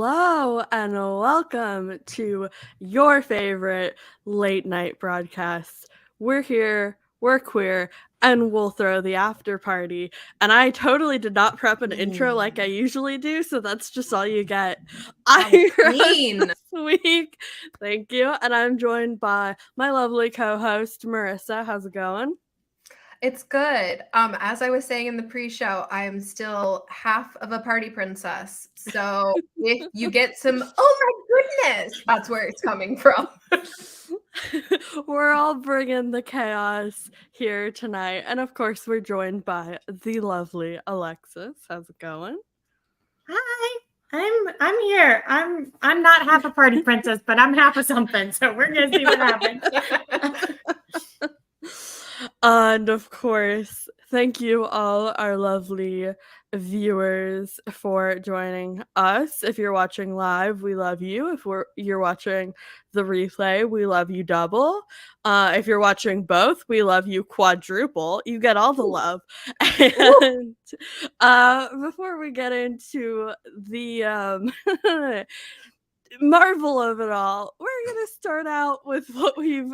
Hello and welcome to your favorite late night broadcast. We're here, we're queer, and we'll throw the after party. And I totally did not prep an intro like I usually do, so that's just all you get. I'm your host this week. Thank you. And I'm joined by my lovely co-host, Marissa. How's it going? It's good. As I was saying in the pre-show, I am still half of a party princess. So if you get some, oh my goodness, that's where it's coming from. We're all bringing the chaos here tonight. And of course, we're joined by the lovely Alexis. How's it going? Hi. I'm here. I'm not half a party princess, but I'm half of something. So we're gonna see what happens. And of course, thank you all, our lovely viewers, for joining us. If you're watching live, we love you. If you're watching the replay, we love you double. If you're watching both, we love you quadruple. You get all the love. And before we get into the marvel of it all, we're gonna start out with what we've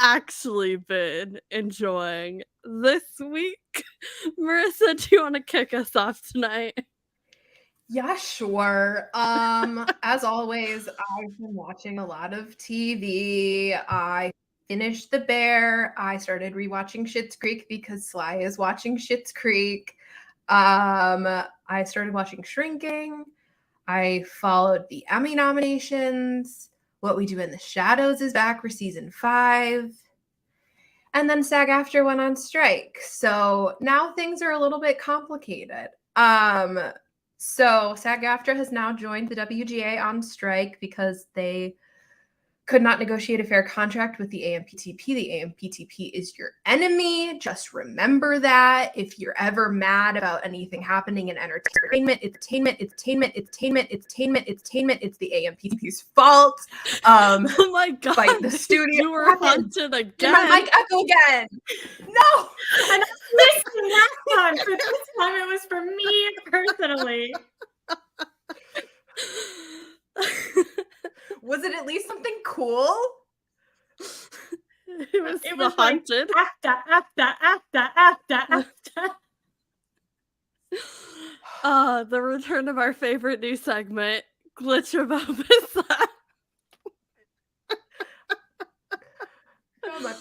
actually been enjoying this week. Marissa, do you want to kick us off tonight? Yeah, sure. As always, I've been watching a lot of TV. I finished The Bear. I started rewatching Schitt's Creek because Sly is watching Schitt's Creek. I started watching Shrinking. I followed the Emmy nominations. What We Do in the Shadows is back for season 5. And then SAG-AFTRA went on strike. So now things are a little bit complicated. So SAG-AFTRA has now joined the WGA on strike because they could not negotiate a fair contract with the AMPTP. The AMPTP is your enemy. Just remember that. If you're ever mad about anything happening in entertainment, it's the AMPTP's fault. Oh my god. Fight the studio. You were haunted again. Did my mic echo again? No! And I missed the last time. For this time it was for me personally. Was it at least something cool? It was haunted. Like after. The return of our favorite new segment, Glitch of Opus. Oh, my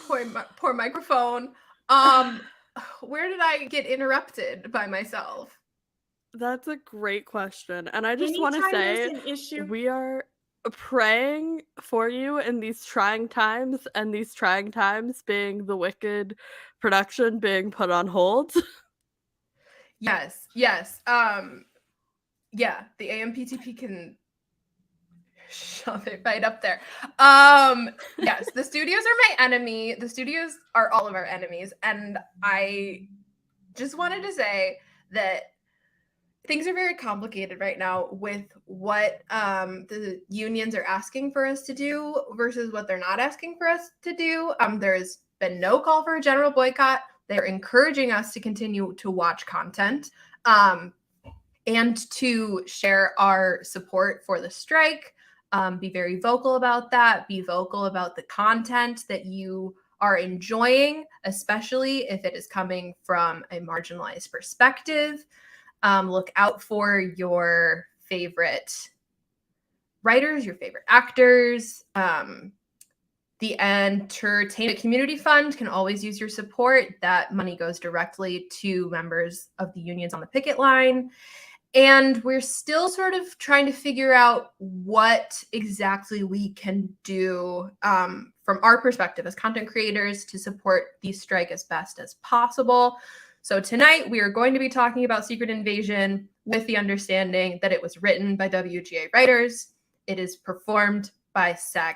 poor microphone. Where did I get interrupted by myself? That's a great question. And I just want to say we are praying for you in these trying times, and these trying times being the Wicked production being put on hold. Yes. Yeah, the AMPTP can shove it right up there. Yes, the studios are my enemy. The studios are all of our enemies. And I just wanted to say that things are very complicated right now with what the unions are asking for us to do versus what they're not asking for us to do. There's been no call for a general boycott. They're encouraging us to continue to watch content and to share our support for the strike. Be very vocal about that. Be vocal about the content that you are enjoying, especially if it is coming from a marginalized perspective. Look out for your favorite writers, your favorite actors. The Entertainment Community Fund can always use your support. That money goes directly to members of the unions on the picket line. And we're still sort of trying to figure out what exactly we can do from our perspective as content creators to support the strike as best as possible. So tonight we are going to be talking about Secret Invasion with the understanding that it was written by WGA writers. It is performed by SAG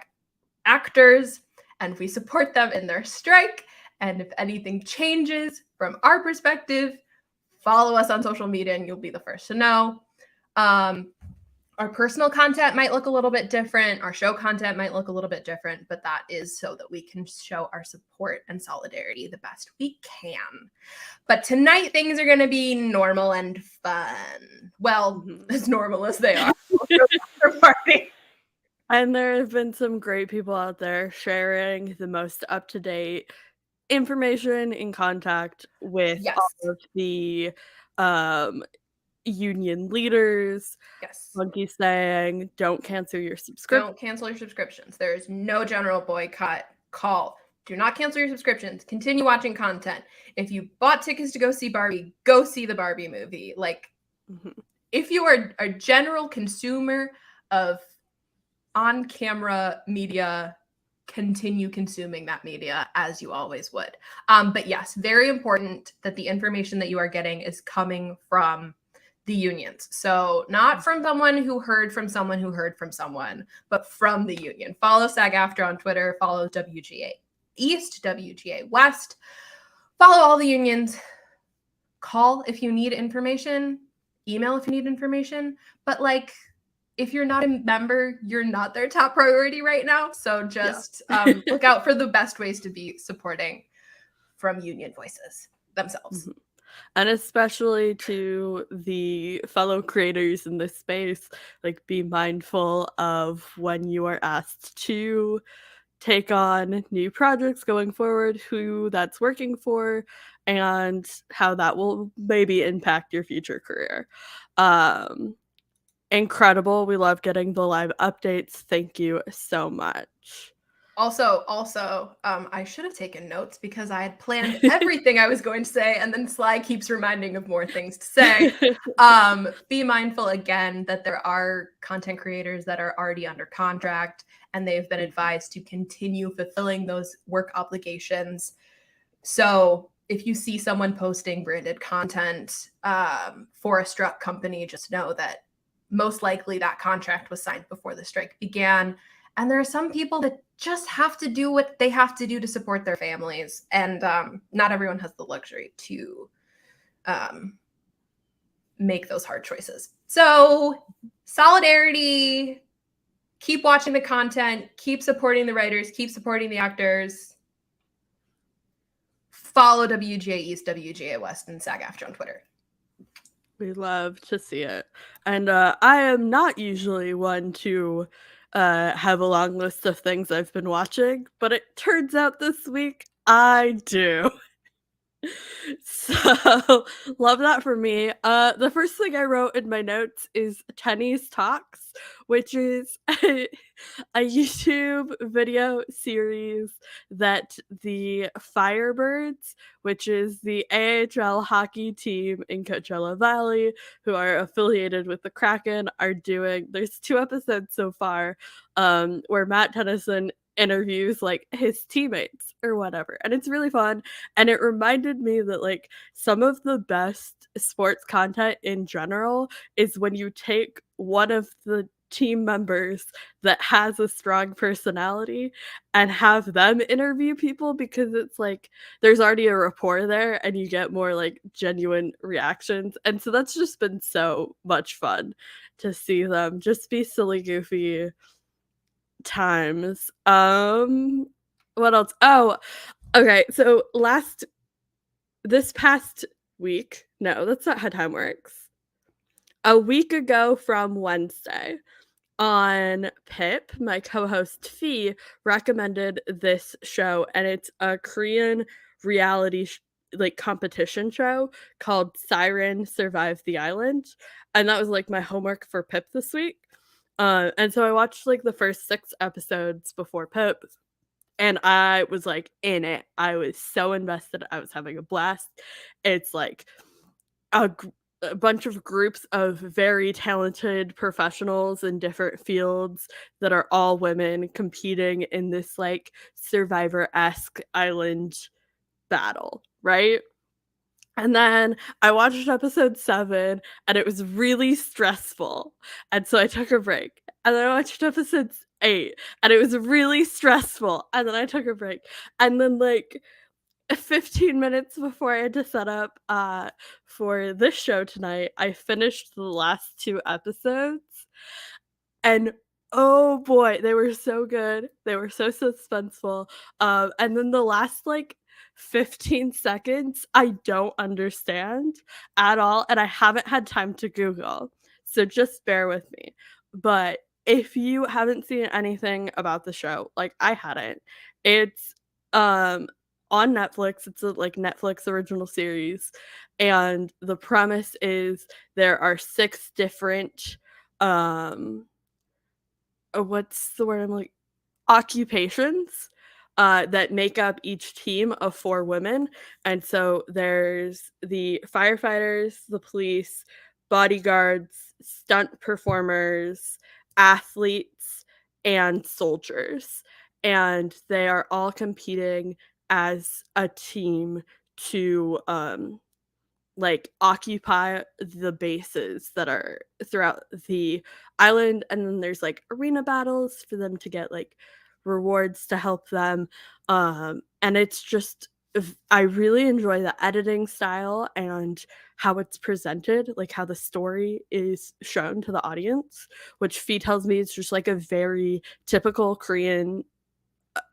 actors, and we support them in their strike. And if anything changes from our perspective, follow us on social media and you'll be the first to know. Our personal content might look a little bit different. Our show content might look a little bit different, but that is so that we can show our support and solidarity the best we can. But tonight, things are going to be normal and fun. Well, as normal as they are. And there have been some great people out there sharing the most up-to-date information in contact with Yes. all of the, um, union leaders. Yes. Bucky saying, "Don't cancel your subscription." Don't cancel your subscriptions. There is no general boycott call. Do not cancel your subscriptions. Continue watching content. If you bought tickets to go see Barbie, go see the Barbie movie. Like, if you are a general consumer of on-camera media, continue consuming that media as you always would. But yes, very important that the information that you are getting is coming from the unions. So not from someone who heard from someone who heard from someone, but from the union. Follow SAG-AFTRA on Twitter. Follow WGA East, WGA West. Follow all the unions. Call if you need information. Email if you need information. But like, if you're not a member, you're not their top priority right now. So just look out for the best ways to be supporting from union voices themselves. And especially to the fellow creators in this space, like, be mindful of when you are asked to take on new projects going forward, who that's working for, and how that will maybe impact your future career. Incredible. We love getting the live updates. Thank you so much. Also, I should have taken notes because I had planned everything I was going to say, and then Sly keeps reminding of more things to say. Be mindful again that there are content creators that are already under contract, and they've been advised to continue fulfilling those work obligations. So if you see someone posting branded content for a struck company, just know that most likely that contract was signed before the strike began. And there are some people that just have to do what they have to do to support their families. And not everyone has the luxury to make those hard choices. So solidarity, keep watching the content, keep supporting the writers, keep supporting the actors. Follow WGA East, WGA West, and SAG-AFTRA on Twitter. We love to see it. And I am not usually one to have a long list of things I've been watching, but it turns out this week I do. So love that for me. The first thing I wrote in my notes is Tenny's Talks, which is a YouTube video series that the Firebirds, which is the AHL hockey team in Coachella Valley, who are affiliated with the Kraken, are doing. There's 2 episodes so far, where Matt Tennyson interviews like his teammates or whatever, and it's really fun. And it reminded me that like some of the best sports content in general is when you take one of the team members that has a strong personality and have them interview people, because it's like there's already a rapport there and you get more like genuine reactions. And so that's just been so much fun to see them just be silly, goofy times. What else? Oh, okay. So this past week, no, that's not how time works. A week ago from Wednesday, on Pip, my co-host Fee recommended this show, and it's a Korean reality like competition show called Siren Survive the Island, and that was like my homework for Pip this week. And so I watched like the first 6 episodes before Pip, and I was like in it. I was so invested. I was having a blast. It's like a bunch of groups of very talented professionals in different fields that are all women competing in this like Survivor-esque island battle, right? And then I watched episode 7, and it was really stressful, and so I took a break. And then I watched episode 8, and it was really stressful, and then I took a break. And then, like, 15 minutes before I had to set up for this show tonight, I finished the last 2 episodes, and oh boy, they were so good. They were so suspenseful. And then the last like 15 seconds, I don't understand at all, and I haven't had time to Google, so just bear with me. But if you haven't seen anything about the show, like I hadn't, it's on Netflix. It's a like Netflix original series, and the premise is there are 6 different what's the word I'm like occupations that make up each team of 4 women. And so there's the firefighters, the police, bodyguards, stunt performers, athletes, and soldiers. And they are all competing as a team to like occupy the bases that are throughout the island, and then there's like arena battles for them to get like rewards to help them. And it's just I really enjoy the editing style and how it's presented, like how the story is shown to the audience, which Fee tells me it's just like a very typical Korean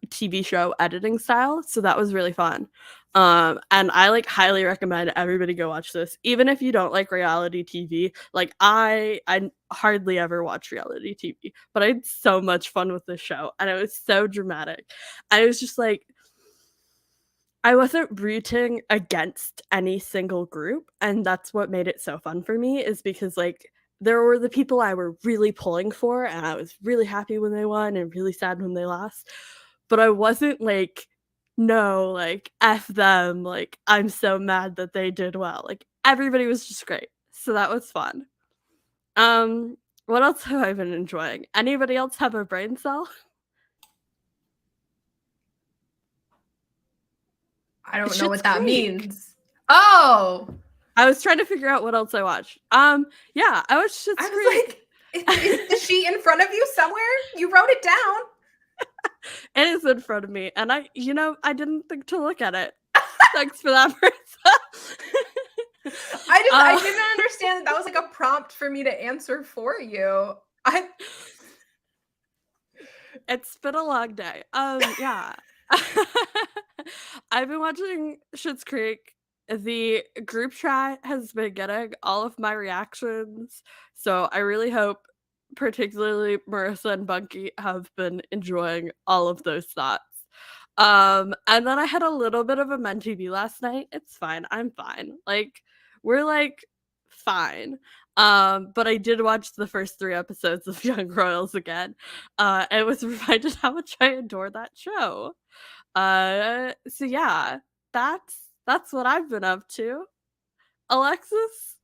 TV show editing style. So that was really fun. And I like highly recommend everybody go watch this. Even if you don't like reality TV, like I hardly ever watch reality TV, but I had so much fun with this show and it was so dramatic. I was just like I wasn't rooting against any single group, and that's what made it so fun for me is because like there were the people I were really pulling for and I was really happy when they won and really sad when they lost. But I wasn't like, no, like F them, like I'm so mad that they did well. Like everybody was just great. So that was fun. What else have I been enjoying? Anybody else have a brain cell? I don't know Schitt's what that Creek. means. Oh, I was trying to figure out what else I watched. Yeah, I watched Schitt's I Creek. was like, is the sheet in front of you somewhere? You wrote it down. It is in front of me, and I didn't think to look at it. Thanks for that, Marissa. I didn't understand that was like a prompt for me to answer for you. It's been a long day. Yeah. I've been watching Schitt's Creek. The group chat has been getting all of my reactions, so I really hope particularly Marissa and Bucky have been enjoying all of those thoughts. And then I had a little bit of a mentee bee last night. It's fine. I'm fine. Like, we're like fine. But I did watch the first 3 episodes of Young Royals again. And was reminded how much I adore that show. So yeah, that's what I've been up to. Alexis?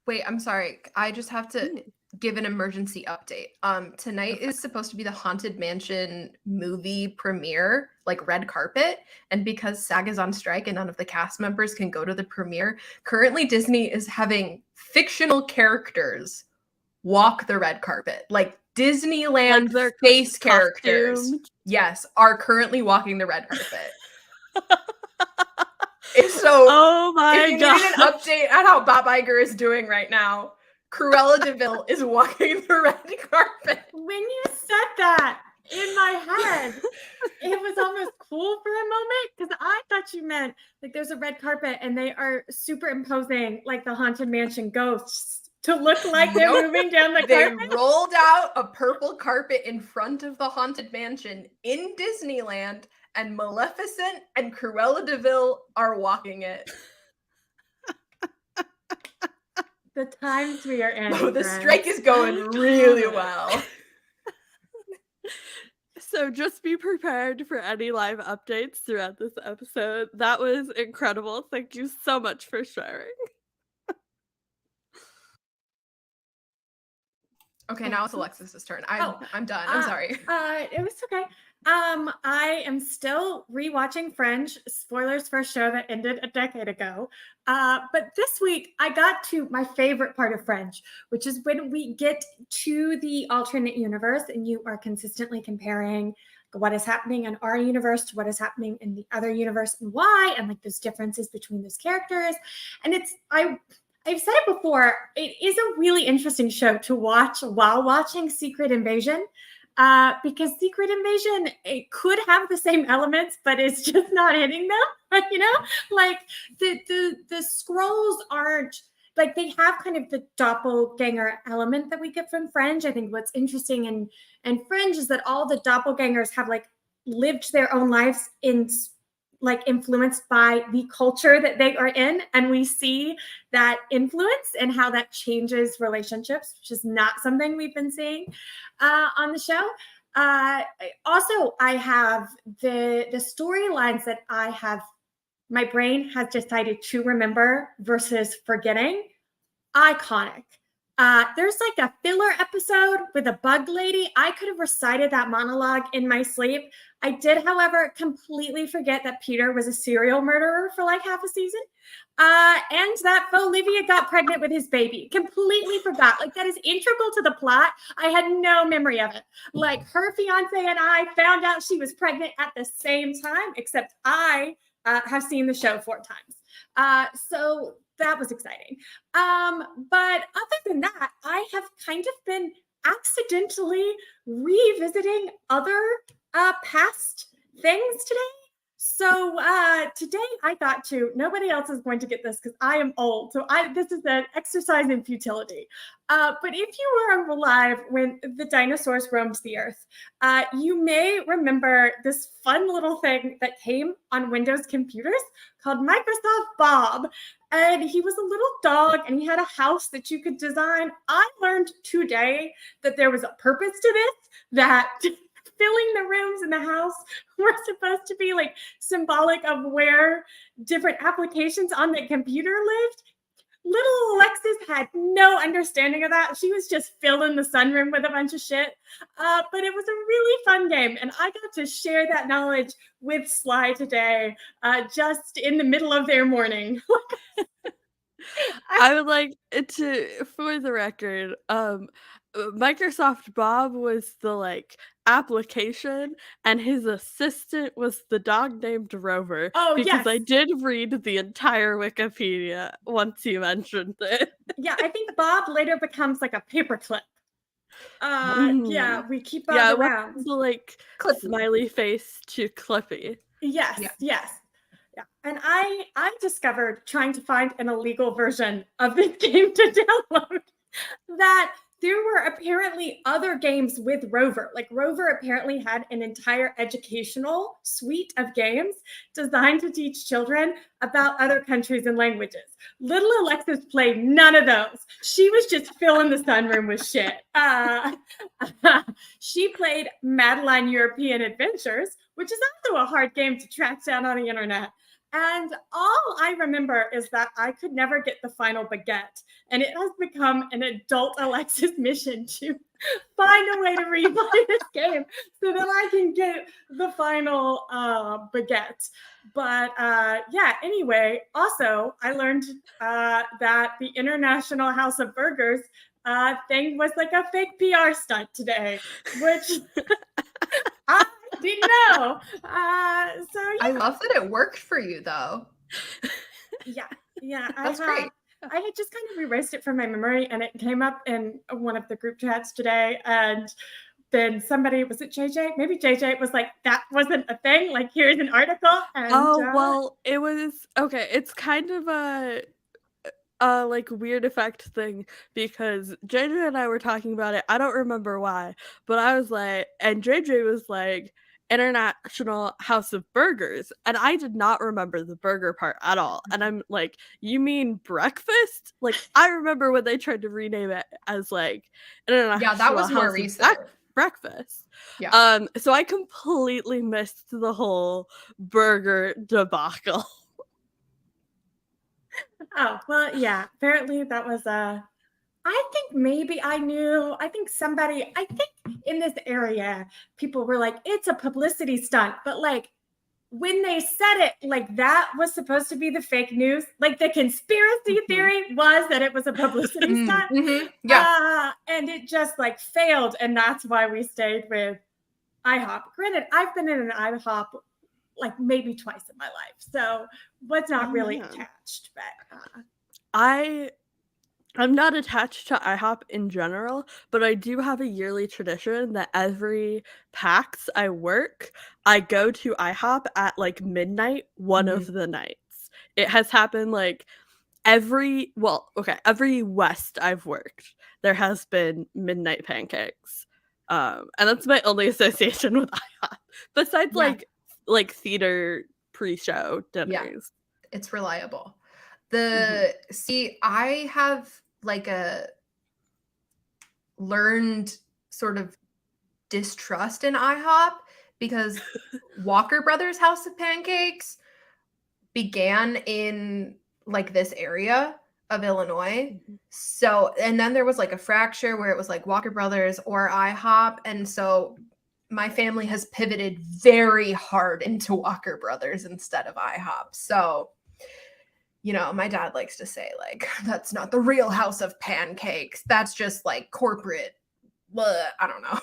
Wait, I'm sorry. I just have to Mm. give an emergency update. Tonight Okay. is supposed to be the Haunted Mansion movie premiere, like red carpet. And because SAG is on strike and none of the cast members can go to the premiere, currently Disney is having fictional characters walk the red carpet. Like Disneyland Like they're face characters, costumed. yes, are currently walking the red carpet. So Oh my if you god. needed an update on how Bob Iger is doing right now, Cruella DeVille is walking the red carpet. When you said that in my head, it was almost cool for a moment because I thought you meant like there's a red carpet and they are superimposing like the Haunted Mansion ghosts to look like they're Nope. moving down the They carpet. rolled out a purple carpet in front of the Haunted Mansion in Disneyland, and Maleficent and Cruella DeVille are walking it. The times we are in. Oh, the friends. strike is going really well. So just be prepared for any live updates throughout this episode. That was incredible. Thank you so much for sharing. Okay, now it's Alexis's turn. I'm done. I'm sorry. It was okay. I am still rewatching Fringe. Spoilers for a show that ended a decade ago. But this week I got to my favorite part of Fringe, which is when we get to the alternate universe and you are consistently comparing what is happening in our universe to what is happening in the other universe and why, and like those differences between those characters. And I've said it before, it is a really interesting show to watch while watching Secret Invasion, because Secret Invasion, it could have the same elements, but it's just not hitting them, you know? Like the scrolls aren't like they have kind of the doppelganger element that we get from Fringe. I think what's interesting in Fringe is that all the doppelgangers have like lived their own lives in like influenced by the culture that they are in, and we see that influence and how that changes relationships, which is not something we've been seeing on the show. Also, I have the storylines that my brain has decided to remember versus forgetting. Iconic. There's like a filler episode with a bug lady. I could have recited that monologue in my sleep. I did, however, completely forget that Peter was a serial murderer for like half a season. And that Olivia got pregnant with his baby. Completely forgot. Like, that is integral to the plot. I had no memory of it. Like, her fiance and I found out she was pregnant at the same time, except I have seen the show 4 times. So that was exciting. But other than that, I have kind of been accidentally revisiting other past things today. So today I thought nobody else is going to get this because I am old. So this is an exercise in futility. But if you were alive when the dinosaurs roamed the earth, you may remember this fun little thing that came on Windows computers called Microsoft Bob. And he was a little dog and he had a house that you could design. I learned today that there was a purpose to this, that filling the rooms in the house were supposed to be like symbolic of where different applications on the computer lived. Little Alexis had no understanding of that. She was just filling the sunroom with a bunch of shit. But it was a really fun game. And I got to share that knowledge with Sly today, just in the middle of their morning. I would like to, for the record, Microsoft Bob was the like application, and his assistant was the dog named Rover. Oh, because yes. I did read the entire Wikipedia once you mentioned it. Yeah, I think Bob later becomes like a paperclip. Yeah, we keep Bob around. The like Clippy. smiley face to Clippy. Yes. Yeah. And I discovered, trying to find an illegal version of this game to download, that there were apparently other games with Rover. Like, Rover apparently had an entire educational suite of games designed to teach children about other countries and languages. Little Alexis played none of those. She was just filling the sunroom with shit. She played Madeline European Adventures, which is also a hard game to track down on the internet. And all I remember is that I could never get the final baguette. And it has become an adult Alexis mission to find a way to replay this game so that I can get the final baguette. But yeah, anyway, also I learned that the International House of Burgers thing was like a fake PR stunt today, which I didn't know. So yeah. I love that it worked for you, though. Yeah. That's great. I had just kind of erased it from my memory, and it came up in one of the group chats today. And then somebody, was it JJ? Maybe JJ was like, that wasn't a thing. Like, here's an article. And, well, it was okay. It's kind of a like weird effect thing, because JJ and I were talking about it. I don't remember why, but I was like, and JJ was like, International House of Burgers, and I did not remember the burger part at all. And I'm like, you mean breakfast? Like, I remember when they tried to rename it as like International Yeah, that was more House of recent. Breakfast. Yeah. So I completely missed the whole burger debacle. Oh, well, yeah. Apparently that was I think maybe I think in this area, people were like, it's a publicity stunt. But like, when they said it, like, that was supposed to be the fake news. Like, the conspiracy theory was that it was a publicity stunt. Yeah. And it just like failed. And that's why we stayed with IHOP. Granted, I've been in an IHOP like maybe twice in my life, so was not really attached. But I'm not attached to IHOP in general, but I do have a yearly tradition that every PAX I work, I go to IHOP at like midnight one of the nights. It has happened like every West I've worked, there has been midnight pancakes. And that's my only association with IHOP. Besides Yeah. like theater pre-show dinners. It's reliable. Mhm. See, I have like a learned sort of distrust in IHOP because Walker Brothers House of Pancakes began in like this area of Illinois. Mhm. So, and then there was like a fracture where it was like Walker Brothers or IHOP. And so my family has pivoted very hard into Walker Brothers instead of IHOP. So, you know, my dad likes to say, like, that's not the real house of pancakes. That's just like corporate. Blah, I don't know.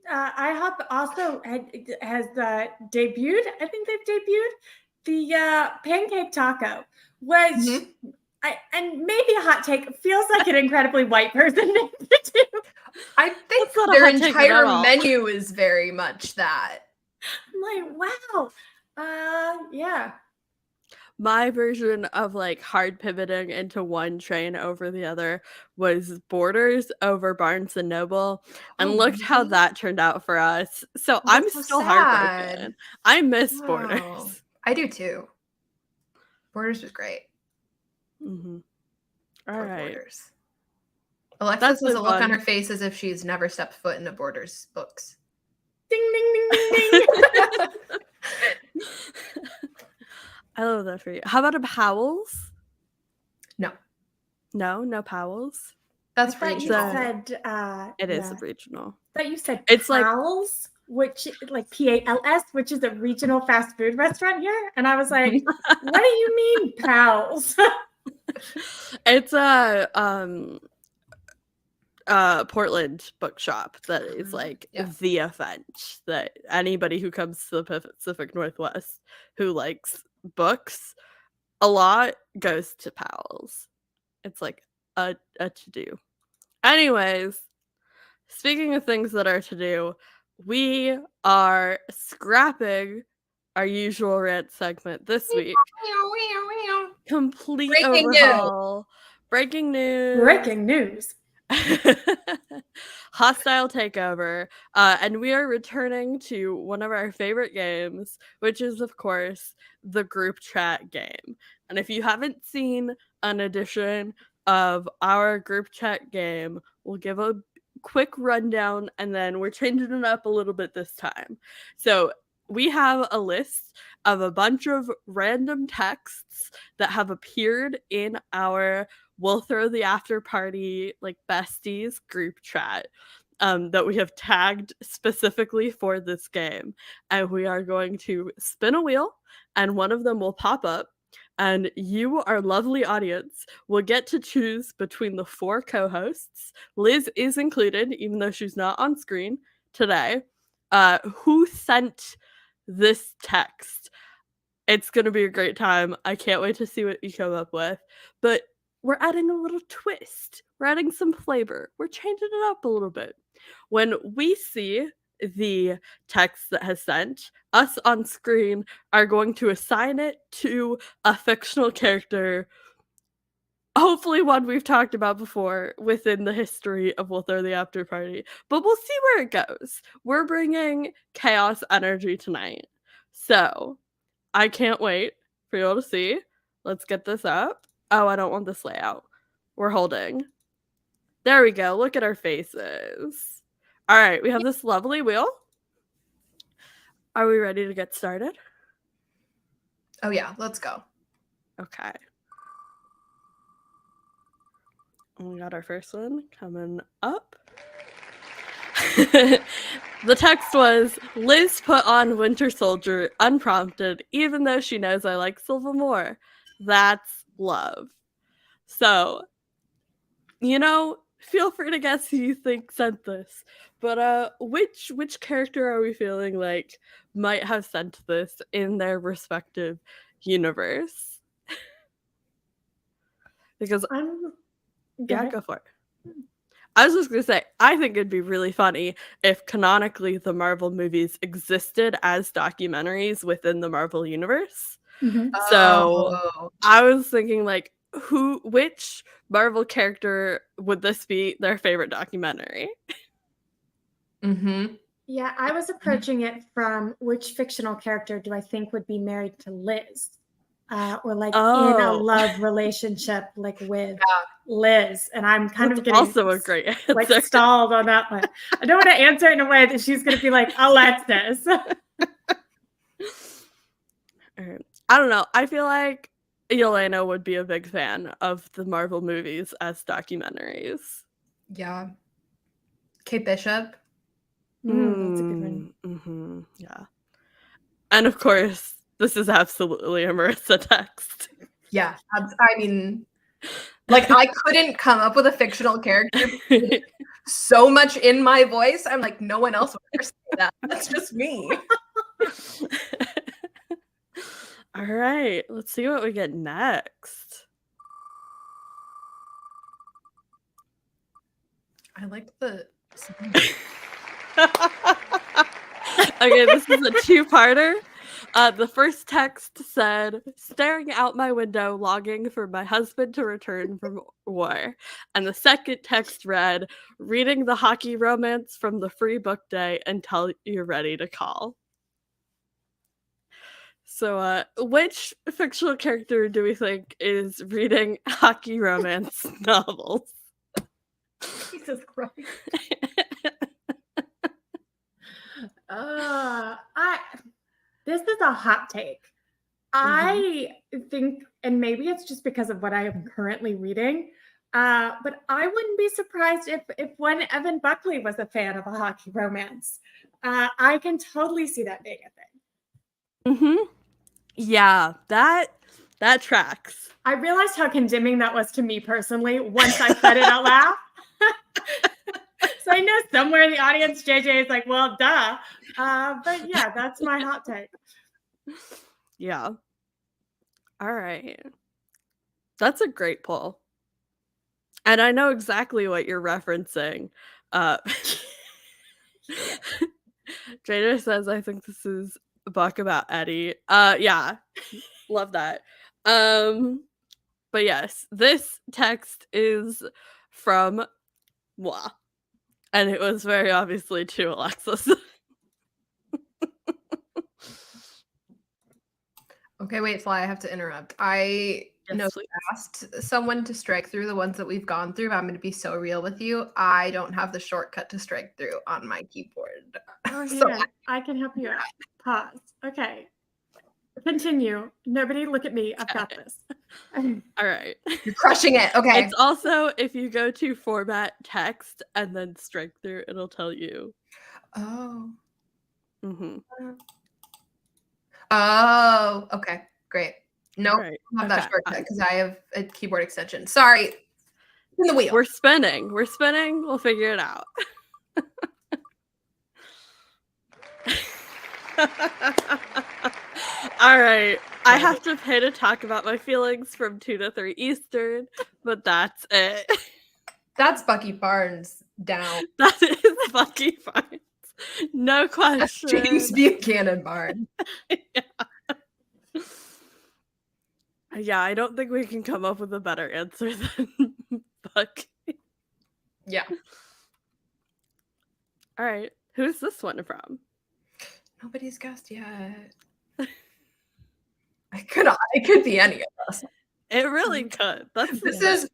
IHOP also has debuted. I think they've debuted the pancake taco, which and maybe a hot take, feels like an incredibly white person name to do. I think That's not a their hot take at entire all. menu is very much that. I'm like, wow. Yeah. My version of like hard pivoting into one train over the other was Borders over Barnes and Noble, and Oh, looked how really? that turned out for us. So Oh, I'm that's so still sad. heartbroken. I miss Wow. Borders. I do too. Borders was great. Mm-hmm. All Poor right. Borders. Alexis That's has a been look on fun. her face as if she's never stepped foot in a Borders books. Ding, ding, ding, ding, ding. I love that for you. How about a Powell's? No, No Powell's. that's I thought you regional. said It is yeah. regional. I thought you said It's like- Pals, which like PALS, which is a regional fast food restaurant here. And I was like, what do you mean Pals? It's a Portland bookshop that is like Yeah. the event that anybody who comes to the Pacific Northwest who likes books a lot goes to Powell's. It's like a to-do. Anyways, speaking of things that are to do, we are scrapping our usual rant segment this week. Complete Breaking news. overhaul. Breaking news. Breaking news. Hostile takeover. And we are returning to one of our favorite games, which is, of course, the group chat game. And if you haven't seen an edition of our group chat game, we'll give a quick rundown and then we're changing it up a little bit this time. So we have a list of a bunch of random texts that have appeared in our We'll Throw the After Party like besties group chat that we have tagged specifically for this game. And we are going to spin a wheel and one of them will pop up. And you, our lovely audience, will get to choose between the 4 co-hosts. Liz is included, even though she's not on screen today. Who sent this text? It's going to be a great time. I can't wait to see what you come up with. But we're adding a little twist. We're adding some flavor. We're changing it up a little bit. When we see the text that has sent, us on screen are going to assign it to a fictional character, hopefully one we've talked about before within the history of We'll Throw the After Party. But we'll see where it goes. We're bringing chaos energy tonight. So I can't wait for you all to see. Let's get this up. Oh, I don't want this layout. We're holding. There we go. Look at our faces. All right, we have this lovely wheel. Are we ready to get started? Oh yeah, let's go. Okay. We got our first one coming up. The text was, Liz put on Winter Soldier unprompted, even though she knows I like Silva more. That's love. So, you know, feel free to guess who you think sent this. But which character are we feeling like might have sent this in their respective universe? Because go for it. I was just gonna say, I think it'd be really funny if canonically the Marvel movies existed as documentaries within the Marvel universe. Mhm. So Oh. I was thinking like which Marvel character would this be their favorite documentary? Mm-hmm. Yeah, I was approaching it from which fictional character do I think would be married to Liz? Or like in a Oh, love relationship like with Yeah. Liz. And I'm kind that's of getting also a great like answer. stalled on that one. I don't want to answer it in a way that she's going to be like, Alexis. Alright. I don't know. I feel like Yelena would be a big fan of the Marvel movies as documentaries. Yeah. Kate Bishop. That's a good one. Mm-hmm. Yeah. And of course, this is absolutely a Marissa text. Yeah. I mean, like I couldn't come up with a fictional character so much in my voice. I'm like, no one else would ever say that. That's just me. All right, let's see what we get next. I like the. Okay, this is a two-parter. The first text said, staring out my window, longing for my husband to return from war. And the second text read, reading the hockey romance from the free book day until you're ready to call. So, which fictional character do we think is reading hockey romance novels? Jesus Christ. This is a hot take. I think, and maybe it's just because of what I am currently reading, but I wouldn't be surprised if one Evan Buckley was a fan of a hockey romance. I can totally see that being a thing. Mm-hmm. Yeah, that tracks. I realized how condemning that was to me personally once I said it out loud. So I know somewhere in the audience, JJ is like, well, duh. But yeah, that's my hot take. Yeah. All right. That's a great poll. And I know exactly what you're referencing. Jada says, I think this is a book about Eddie. Yeah. Love that. But yes, this text is from moi. And it was very obviously to Alexis. Okay, wait, Fly, I have to interrupt. I know please. asked someone to strike through the ones that we've gone through, but I'm going to be so real with you. I don't have the shortcut to strike through on my keyboard. Oh, So yeah, I can help you out. Pause. Okay. Continue. Nobody look at me. I've got this. All right. you're crushing it. Okay. It's also, if you go to format text and then strike through, it'll tell you. Oh. Mm-hmm. Oh, okay. Great. No, nope, Right. I don't have that shortcut because I have a keyboard extension. Sorry. In the wheel. We're spinning. We'll figure it out. All right. I have to pay to talk about my feelings from 2 to 3 Eastern, but that's it. That's Bucky Barnes down. That is Bucky Barnes. No question. James Buchanan Barnes. Yeah, I don't think we can come up with a better answer than Bucky. Yeah. All right. Who's this one from? Nobody's guessed yet. It could be any of us. It really could. This is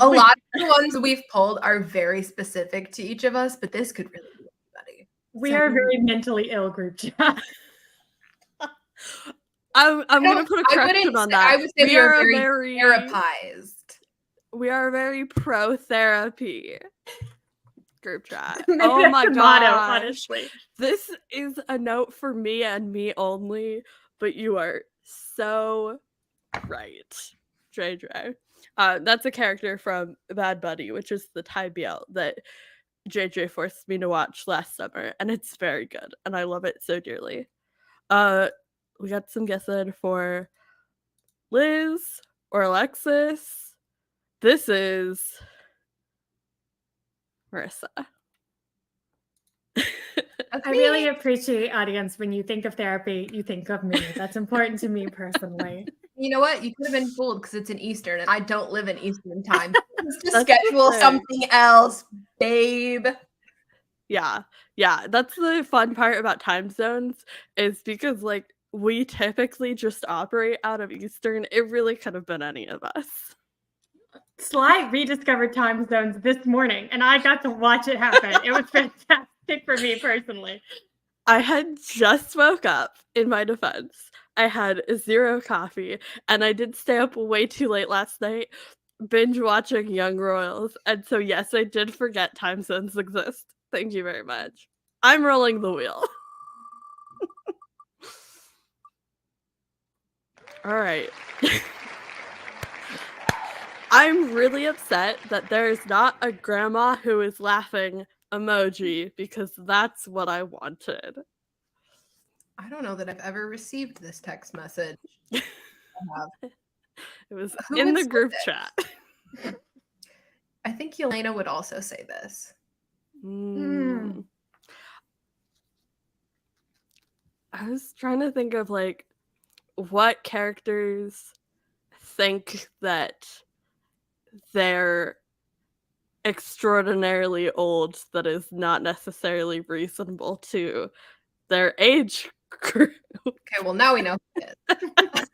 a lot of the ones we've pulled are very specific to each of us, but this could really be anybody. We are a very mentally ill group chat. I'm gonna put a correction on that. I would say we are very therapized. We are a very pro therapy group chat. Maybe Oh my that's the god! motto, honestly. This is a note for me and me only, but you are so right, JJ. That's a character from Bad Buddy, which is the Thai BL that JJ forced me to watch last summer, and it's very good, and I love it so dearly. We got some guesses for Liz or Alexis. This is Marissa. I really appreciate, audience, when you think of therapy, you think of me. That's important to me personally. You know what? You could have been fooled because it's in Eastern, and I don't live in Eastern time. Just That's the schedule thing. something else, babe. Yeah. That's the fun part about time zones is because like we typically just operate out of Eastern. It really could have been any of us. Sly rediscovered time zones this morning, and I got to watch it happen. It was fantastic for me personally. I had just woke up, in my defense. I had 0 coffee, and I did stay up way too late last night, binge watching Young Royals. And so, yes, I did forget time zones exist. Thank you very much. I'm rolling the wheel. All right. I'm really upset that there is not a grandma who is laughing emoji because that's what I wanted. I don't know that I've ever received this text message. I have. It was Who in would the say group this? chat. I think Yelena would also say this. Mm. I was trying to think of like what characters think that they're extraordinarily old that is not necessarily reasonable to their age group. Okay, well, now we know who it is.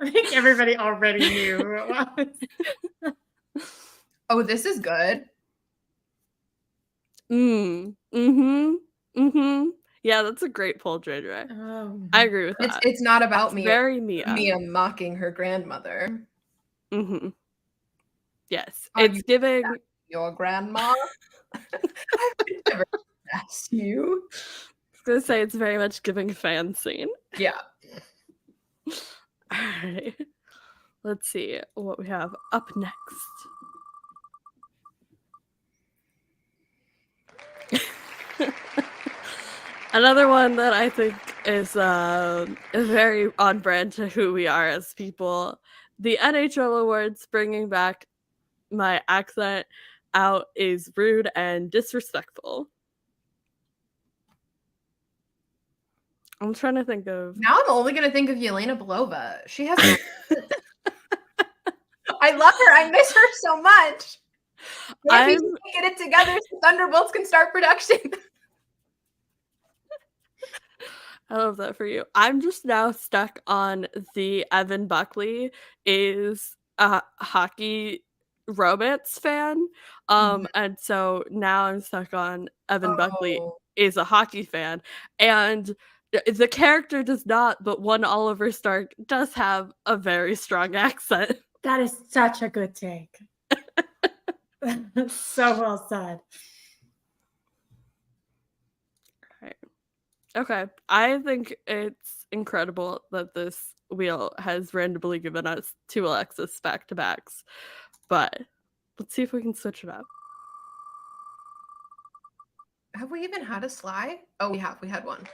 I think everybody already knew who it was. Oh, this is good. Yeah, that's a great poll, JJ. Oh. I agree with that. It's not about It's Mia. very Mia. Mia mocking her grandmother. Yes, Are it's you giving your grandma. I would never ask you. I was gonna say it's very much giving fan scene. Yeah. Alright. Let's see what we have up next. Another one that I think is very on brand to who we are as people. The NHL awards bringing back my accent out is rude and disrespectful. I'm trying to think of. Now I'm only going to think of Yelena Belova. She has. I love her. I miss her so much. Maybe she can get it together so Thunderbolts can start production. I love that for you. I'm just now stuck on the Evan Buckley is a hockey romance fan. And so now I'm stuck on Evan Buckley is a hockey fan. And the character does not, but one Oliver Stark does have a very strong accent. That is such a good take. So well said. Okay, I think it's incredible that this wheel has randomly given us 2 Alexis back-to-backs, but let's see if we can switch it up. Have we even had a Sly? Oh, we have. We had one.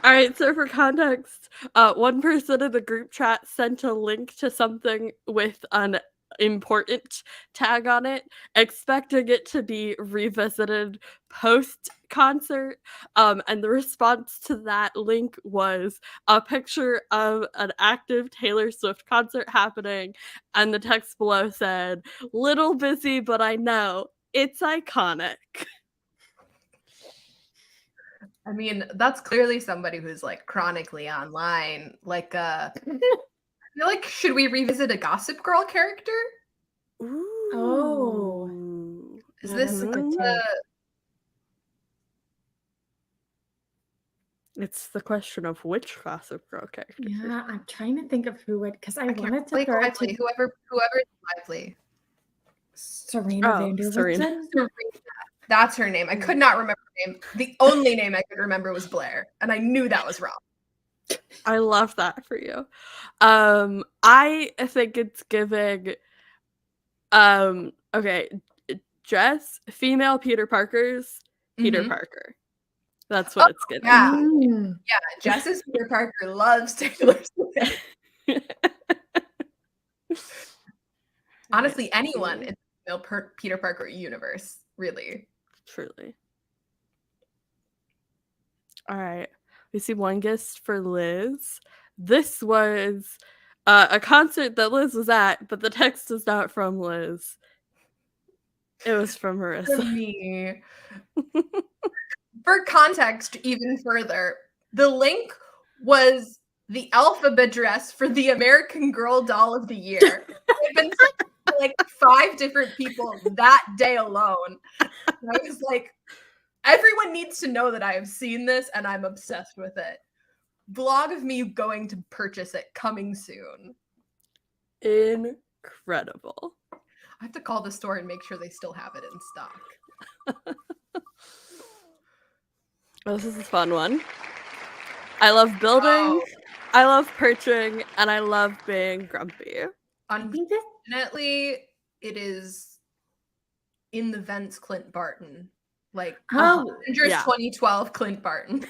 All right, so for context, one person in the group chat sent a link to something with an important tag on it, expecting it to be revisited post-concert, and the response to that link was a picture of an active Taylor Swift concert happening, and the text below said, "Little busy, but I know, it's iconic." I mean, that's clearly somebody who's like chronically online. Like, I feel like, should we revisit a Gossip Girl character? Ooh. Oh. Is Yeah, this that's a good like take. It's the question of which Gossip Girl character. Yeah, I'm trying to think of who would, because I can't wanted to Blake throw it Lively, to whoever is Lively. Serena Oh, Vanderwoodson. That's her name. I could not remember her name. The only name I could remember was Blair, and I knew that was wrong. I love that for you. I think it's giving okay, Jess, female Peter Parker's Peter Parker. That's what it's giving. Yeah. Mm. Yeah, Jess's Peter Parker loves Taylor Swift. Honestly, anyone in the Peter Parker universe, really. Truly. All right. We see one guest for Liz. This was a concert that Liz was at, but the text is not from Liz. It was from Marissa. From me. For context, even further, the link was the alphabet dress for the American Girl Doll of the Year. It had been sent to like 5 different people that day alone. And I was like, everyone needs to know that I have seen this and I'm obsessed with it. Vlog of me going to purchase it coming soon. Incredible. I have to call the store and make sure they still have it in stock. This is a fun one. I love building, Oh. I love perching, and I love being grumpy. Unfortunately, it is in the vents Clint Barton. Like, Oh, Avengers 2012 Clint Barton.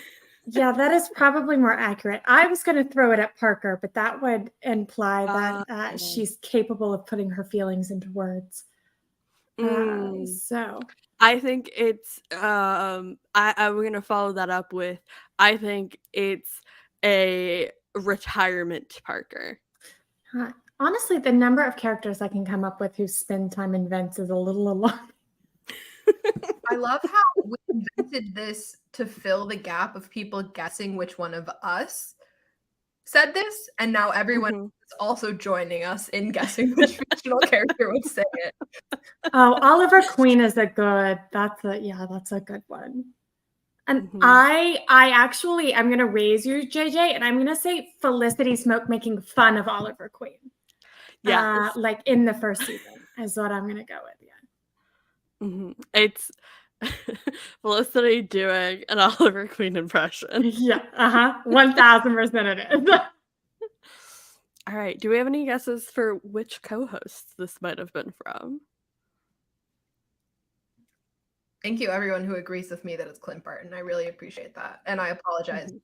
Yeah, that is probably more accurate. I was going to throw it at Parker, but that would imply that she's capable of putting her feelings into words. So I think it's I'm gonna follow that up with I think it's a retirement Parker. Honestly, the number of characters I can come up with who spend time in vents is a little alarming. I love how we invented this to fill the gap of people guessing which one of us said this, and now everyone is also joining us in guessing which fictional character would say it. Oh, Oliver Queen is a good. That's a good one. And I'm gonna raise you, JJ, and I'm gonna say Felicity Smoke making fun of Oliver Queen. Yeah, like in the first season is what I'm gonna go with. Yeah, it's Felicity doing an Oliver Queen impression. Yeah, 1000% it is. All right, do we have any guesses for which co-hosts this might have been from? Thank you, everyone who agrees with me that it's Clint Barton. I really appreciate that. And I apologize to my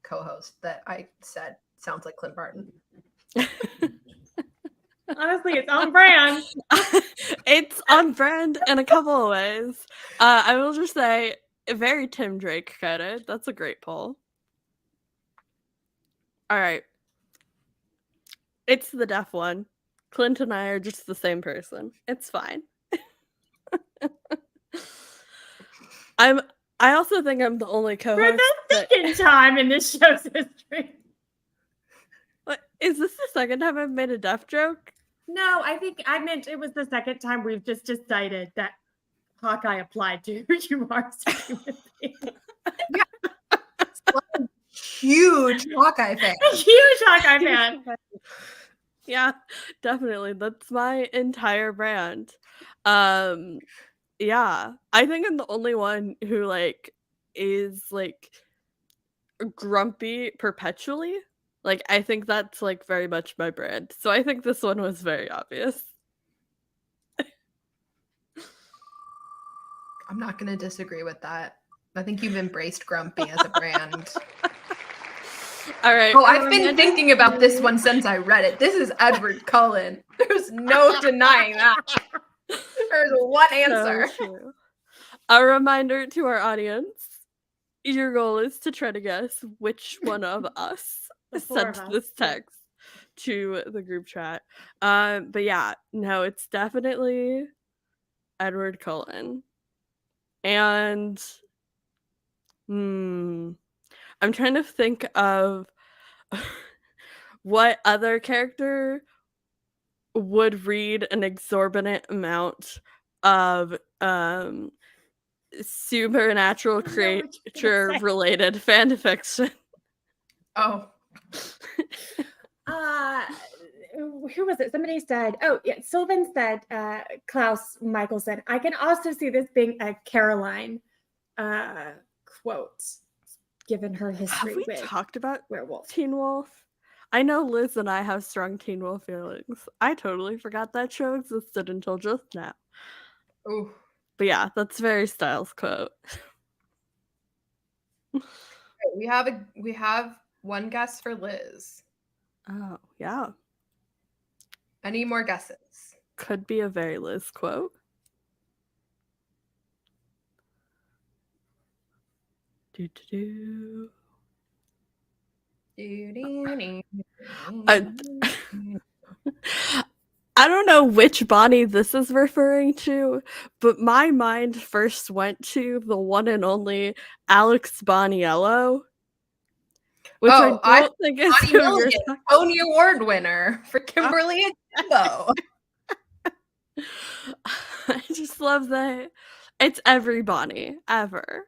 co-host that I said sounds like Clint Barton. Honestly, it's on brand. It's on brand in a couple of ways. I will just say, very Tim Drake credit. That's a great poll. All right. It's the deaf one. Clint and I are just the same person. It's fine. I also think I'm the only co-host. For the second time in this show's history. What, is this the second time I've made a deaf joke? No, I think I meant it was the second time we've just decided that Hawkeye applied to you are Huge Hawkeye fan. Huge Hawkeye fan. Yeah, definitely. That's my entire brand. Yeah, I think I'm the only one who is grumpy perpetually. I think that's very much my brand. So I think this one was very obvious. I'm not going to disagree with that. I think you've embraced grumpy as a brand. All right. Oh, I've been thinking about this one since I read it. This is Edward Cullen. There's no denying that. There's one answer. So true. A reminder to our audience, your goal is to try to guess which one of us sent this text to the group chat. But yeah, no, it's definitely Edward Cullen. And I'm trying to think of what other character would read an exorbitant amount of supernatural creature related fan fiction. Oh. Who was it? Somebody said, Sylvan said, Klaus Michael said, I can also see this being a Caroline quote, given her history. Have we talked about werewolf? Teen Wolf? I know Liz and I have strong Teen Wolf feelings. I totally forgot that show existed until just now. Ooh. But yeah, that's very Styles quote. We have one guess for Liz. Oh, yeah. Any more guesses? could be a very Liz quote. Do, do, do. I don't know which Bonnie this is referring to, but my mind first went to the one and only Alex Boniello, which I don't think is Bonnie who Milligan, you're talking. Tony Award winner for Kimberly and Jimbo. I just love that it's every Bonnie ever.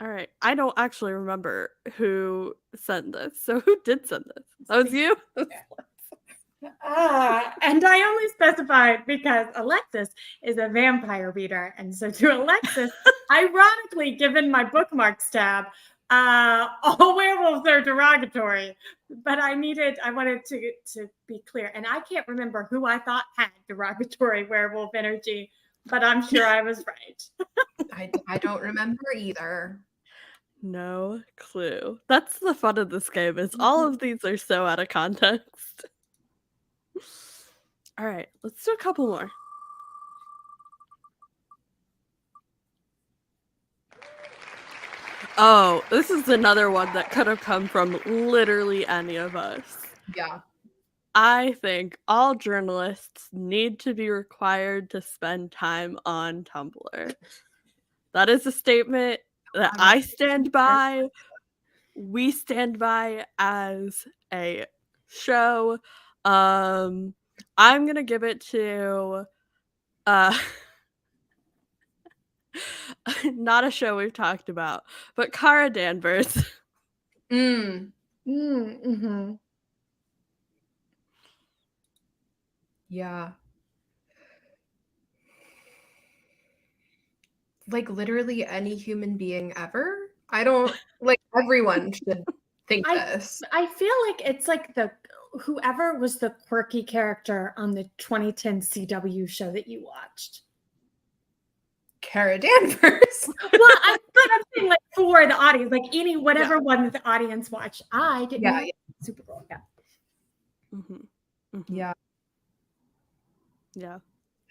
All right. I don't actually remember who sent this. So who did send this? That was you? And I only specified because Alexis is a vampire reader. And so to Alexis, ironically, given my bookmarks tab, all werewolves are derogatory. But I wanted to be clear. And I can't remember who I thought had derogatory werewolf energy, but I'm sure I was right. I don't remember either. No clue. That's the fun of this game, is all of these are so out of context. All right, let's do a couple more. Oh, this is another one that could have come from literally any of us. Yeah. I think all journalists need to be required to spend time on Tumblr. That is a statement that I stand by. We stand by as a show. I'm gonna give it to not a show we've talked about, but Cara Danvers. Yeah. Like literally any human being ever. I don't like everyone should think this. I feel like it's like whoever was the quirky character on the 2010 CW show that you watched. Cara Danvers. Well, I'm saying like for the audience, like whatever one that the audience watched. I didn't know Super Bowl. Yeah. Mm-hmm. Mm-hmm. Yeah. Yeah.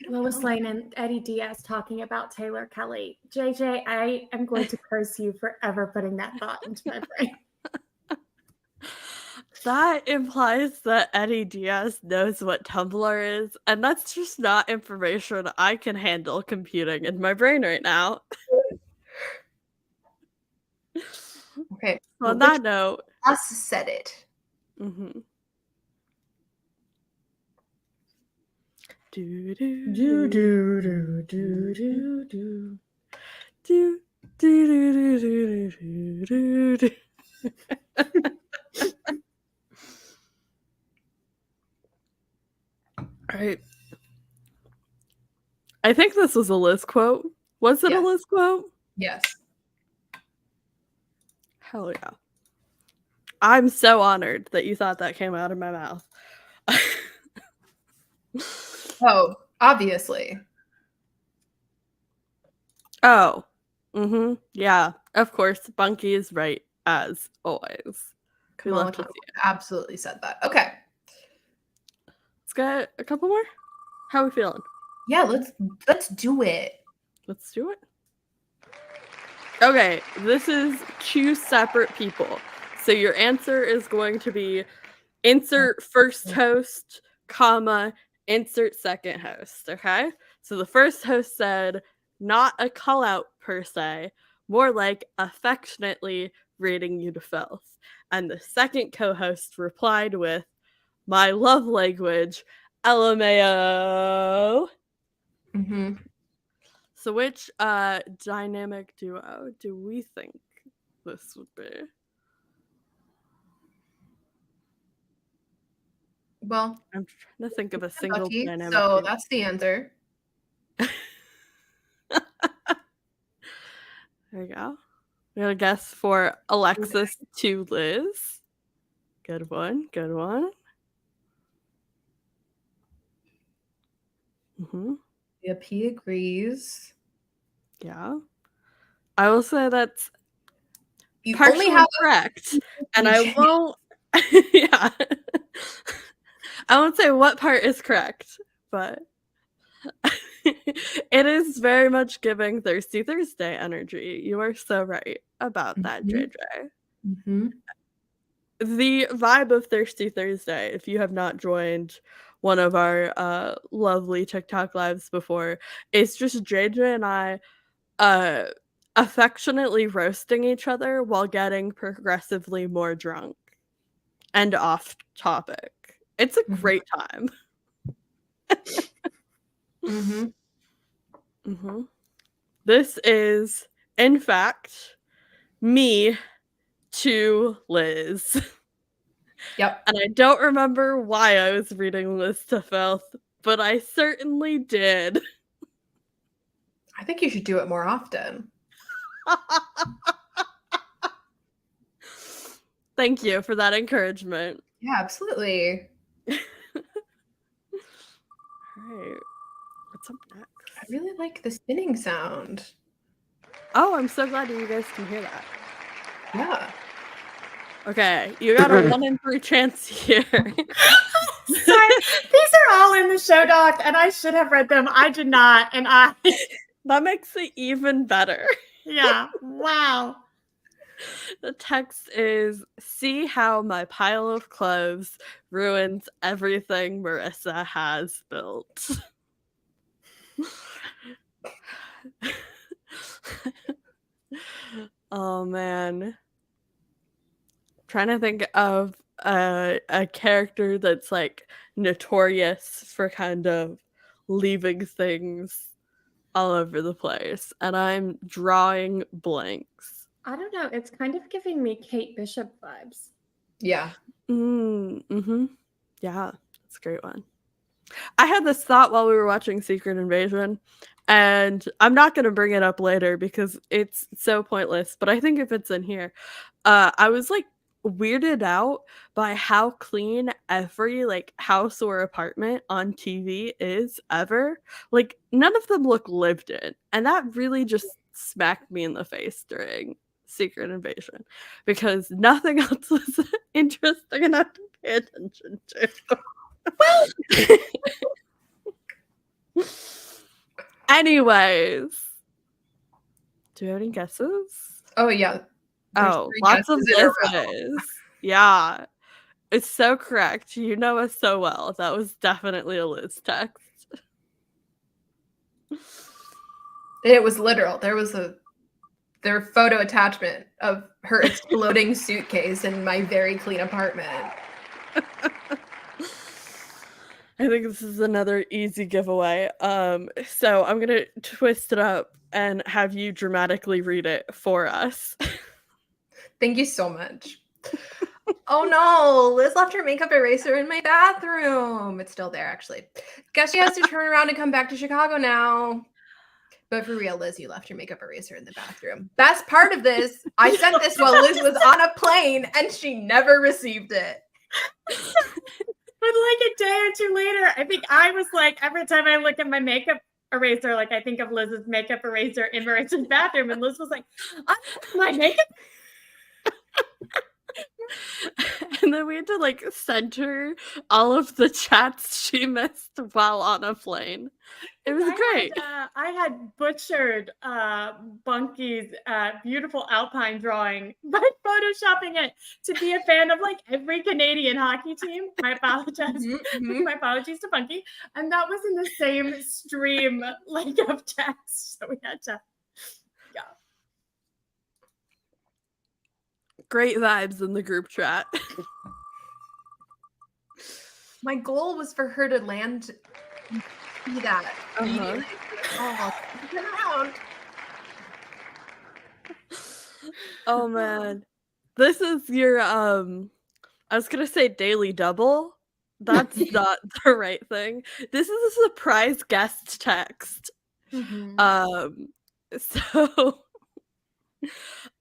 Lois Lane and Eddie Diaz talking about Taylor Kelly. JJ, I am going to curse you for ever putting that thought into my brain. That implies that Eddie Diaz knows what Tumblr is, and that's just not information I can handle computing in my brain right now. Okay. On that note, us said it. Mm-hmm. Do do do do do do do do do do do do do. All right. I think this was a Liz quote. Was it a Liz quote? Yes. Hell yeah. I'm so honored that you thought that came out of my mouth. Oh, obviously. Oh. Mm-hmm. Yeah. Of course. Bunky is right, as always. Kamala absolutely said that. Okay. Let's get a couple more. How are we feeling? Yeah, let's do it. Let's do it. Okay, this is two separate people. So your answer is going to be insert first host, comma, insert second host, okay? So the first host said, not a call out per se, more like affectionately rating you to filth. And the second co-host replied with, my love language, LMAO. Mm-hmm. So which dynamic duo do we think this would be? Well, I'm trying to think of a single Bucky, dynamic so duo. that's the answer. There you go. We got a guess for Alexis to Liz. Good one. Good one. Mm-hmm. Yep, he agrees. Yeah. I will say that's you partially only have correct. And I won't. Yeah. I won't say what part is correct, but it is very much giving Thirsty Thursday energy. You are so right about that, JJ. Mm-hmm. The vibe of Thirsty Thursday, if you have not joined one of our lovely TikTok lives before, it's just JJ and I affectionately roasting each other while getting progressively more drunk and off topic. It's a great time. This is, in fact, me to Liz. Yep. And I don't remember why I was reading Liz to Filth, but I certainly did. I think you should do it more often. Thank you for that encouragement. Yeah, absolutely. All right. What's up next? I really like the spinning sound. Oh, I'm so glad you guys can hear that. Yeah. Okay, you got a 1 in 3 chance here. Sorry, these are all in the show doc, and I should have read them. I did not, and That makes it even better. Yeah, wow. The text is, see how my pile of clothes ruins everything Marissa has built. Oh man. Trying to think of a character that's like notorious for kind of leaving things all over the place, and I'm drawing blanks. I don't know. It's kind of giving me Kate Bishop vibes. Yeah. Mm-hmm. Yeah, that's a great one. I had this thought while we were watching Secret Invasion, and I'm not going to bring it up later because it's so pointless, but I think if it's in here, I was like weirded out by how clean every like house or apartment on TV is ever. Like none of them look lived in, and that really just smacked me in the face during Secret Invasion because nothing else was interesting enough to pay attention to. Well, anyways, do you have any guesses? Oh yeah. There's lots of guesses. Yeah. It's so correct. You know us so well. That was definitely a Liz text. It was literal. There was their photo attachment of her exploding suitcase in my very clean apartment. I think this is another easy giveaway. So I'm gonna twist it up and have you dramatically read it for us. Thank you so much. Oh no, Liz left her makeup eraser in my bathroom. It's still there, actually. Guess she has to turn around and come back to Chicago now. But for real, Liz, you left your makeup eraser in the bathroom. Best part of this, I sent this while Liz was on a plane and she never received it. But like a day or two later, I think I was like, every time I look at my makeup eraser, like I think of Liz's makeup eraser in Marissa's bathroom, and Liz was like, my makeup. And then we had to like center all of the chats she missed while on a plane. It was great. I had butchered Bunky's beautiful Alpine drawing by photoshopping it to be a fan of like every Canadian hockey team. I apologize. My apologies to Bunky. And that was in the same stream like of text. So we had to, yeah. Great vibes in the group chat. My goal was for her to land see that. Oh man. This is your I was gonna say daily double. That's not the right thing. This is a surprise guest text. So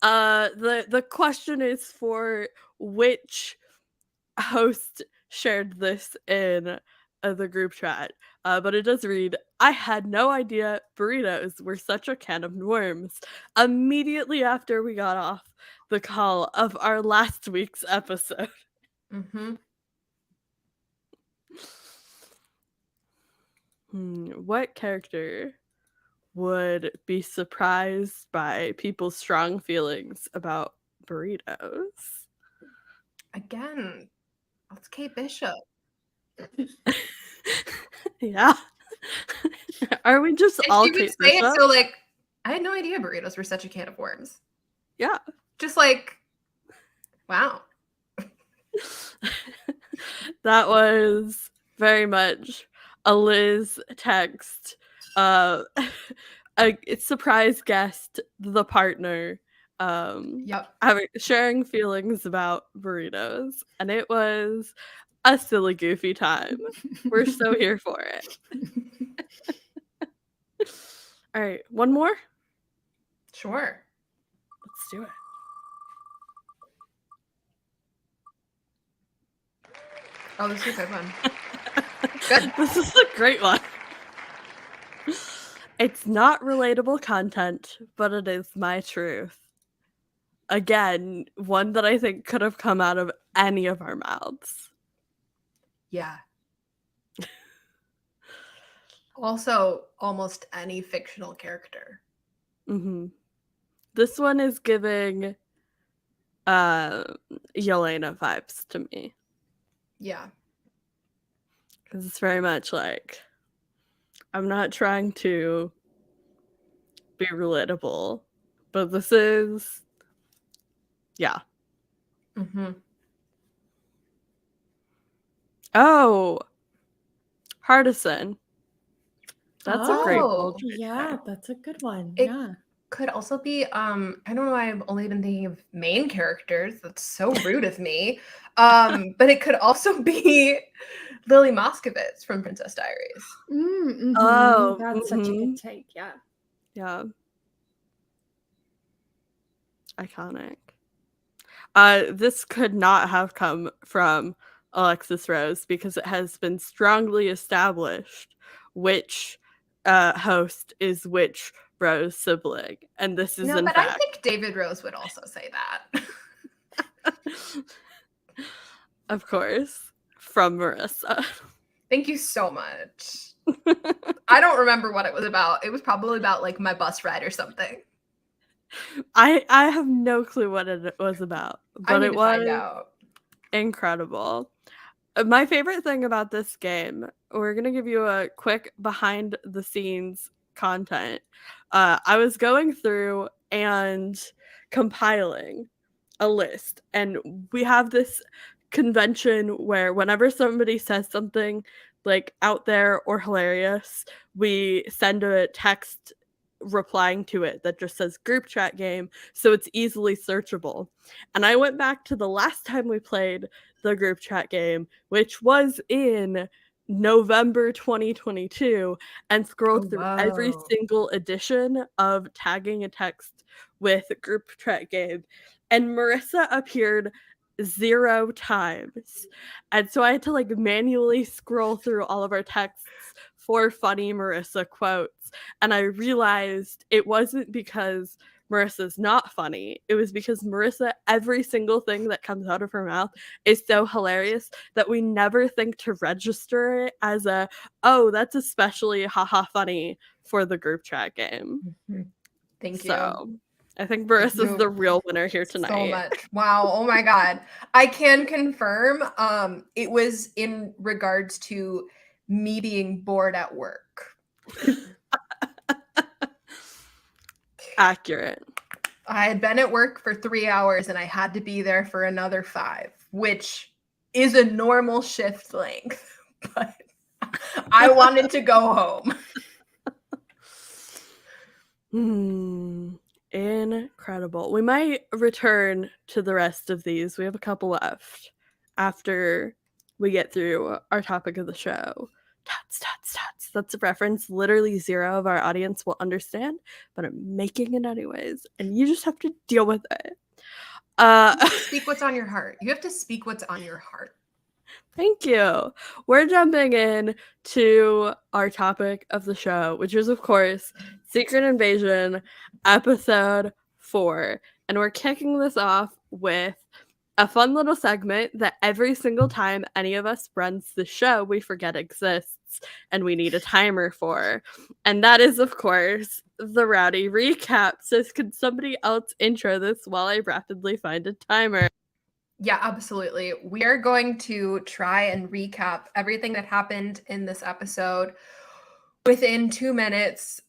the question is for which host shared this in the group chat, but it does read, I had no idea burritos were such a can of worms immediately after we got off the call of our last week's episode. What character would be surprised by people's strong feelings about burritos? Again, that's Kate Bishop. Yeah. Are we just And all she would Kate say it Bishop? so like, I had no idea burritos were such a can of worms. Yeah. Just like, wow. That was very much a Liz text. A surprise guest, the partner, Yep. sharing feelings about burritos, and it was a silly, goofy time. We're so here for it. All right, one more. Sure. Let's do it. Oh, this is a good one. Good. This is a great one. It's not relatable content, but it is my truth. Again, one that I think could have come out of any of our mouths. Yeah. Also, almost any fictional character. This one is giving Yelena vibes to me. Yeah. Because it's very much like, I'm not trying to be relatable, but this is, yeah. Oh, Hardison. That's a great bold choice Yeah, there. that's a good one. It Yeah. could also be, I don't know why I've only been thinking of main characters. That's so rude of me. But it could also be Lily Moscovitz from Princess Diaries. Oh, That's such a good take. Yeah. Yeah. Iconic. This could not have come from Alexis Rose because it has been strongly established which host is which Rose sibling, and this is in but fact. I think David Rose would also say that. Of course, from Marissa. Thank you so much. I don't remember what it was about. It was probably about like my bus ride or something. I have no clue what it was about, but it was find out. Incredible. My favorite thing about this game, we're going to give you a quick behind the scenes content. I was going through and compiling a list, and we have this convention where whenever somebody says something like out there or hilarious, we send a text replying to it that just says group chat game, so it's easily searchable. And I went back to the last time we played the group chat game, which was in November 2022, and scrolled through every single edition of tagging a text with group chat game, and Marissa appeared 0 times. And so I had to like manually scroll through all of our texts for funny Marissa quotes, and I realized it wasn't because Marissa's not funny. It was because Marissa, every single thing that comes out of her mouth is so hilarious that we never think to register it as oh, that's especially haha funny for the group chat game. Thank you. So I think Marissa's the real winner here tonight. So much. Wow. Oh my God. I can confirm it was in regards to me being bored at work. Accurate. I had been at work for 3 hours and I had to be there for another 5, which is a normal shift length, but I wanted to go home. Incredible. We might return to the rest of these. We have a couple left after we get through our topic of the show. Tots, tots, tots. That's a reference literally 0 of our audience will understand, but I'm making it anyways, and you just have to deal with it. Speak what's on your heart. You have to speak what's on your heart. Thank you. We're jumping in to our topic of the show, which is, of course, Secret Invasion, episode 4. And we're kicking this off with a fun little segment that every single time any of us runs the show, we forget exists and we need a timer for. And that is, of course, the Rowdy Recap. So can somebody else intro this while I rapidly find a timer? Yeah, absolutely. We are going to try and recap everything that happened in this episode within 2 minutes.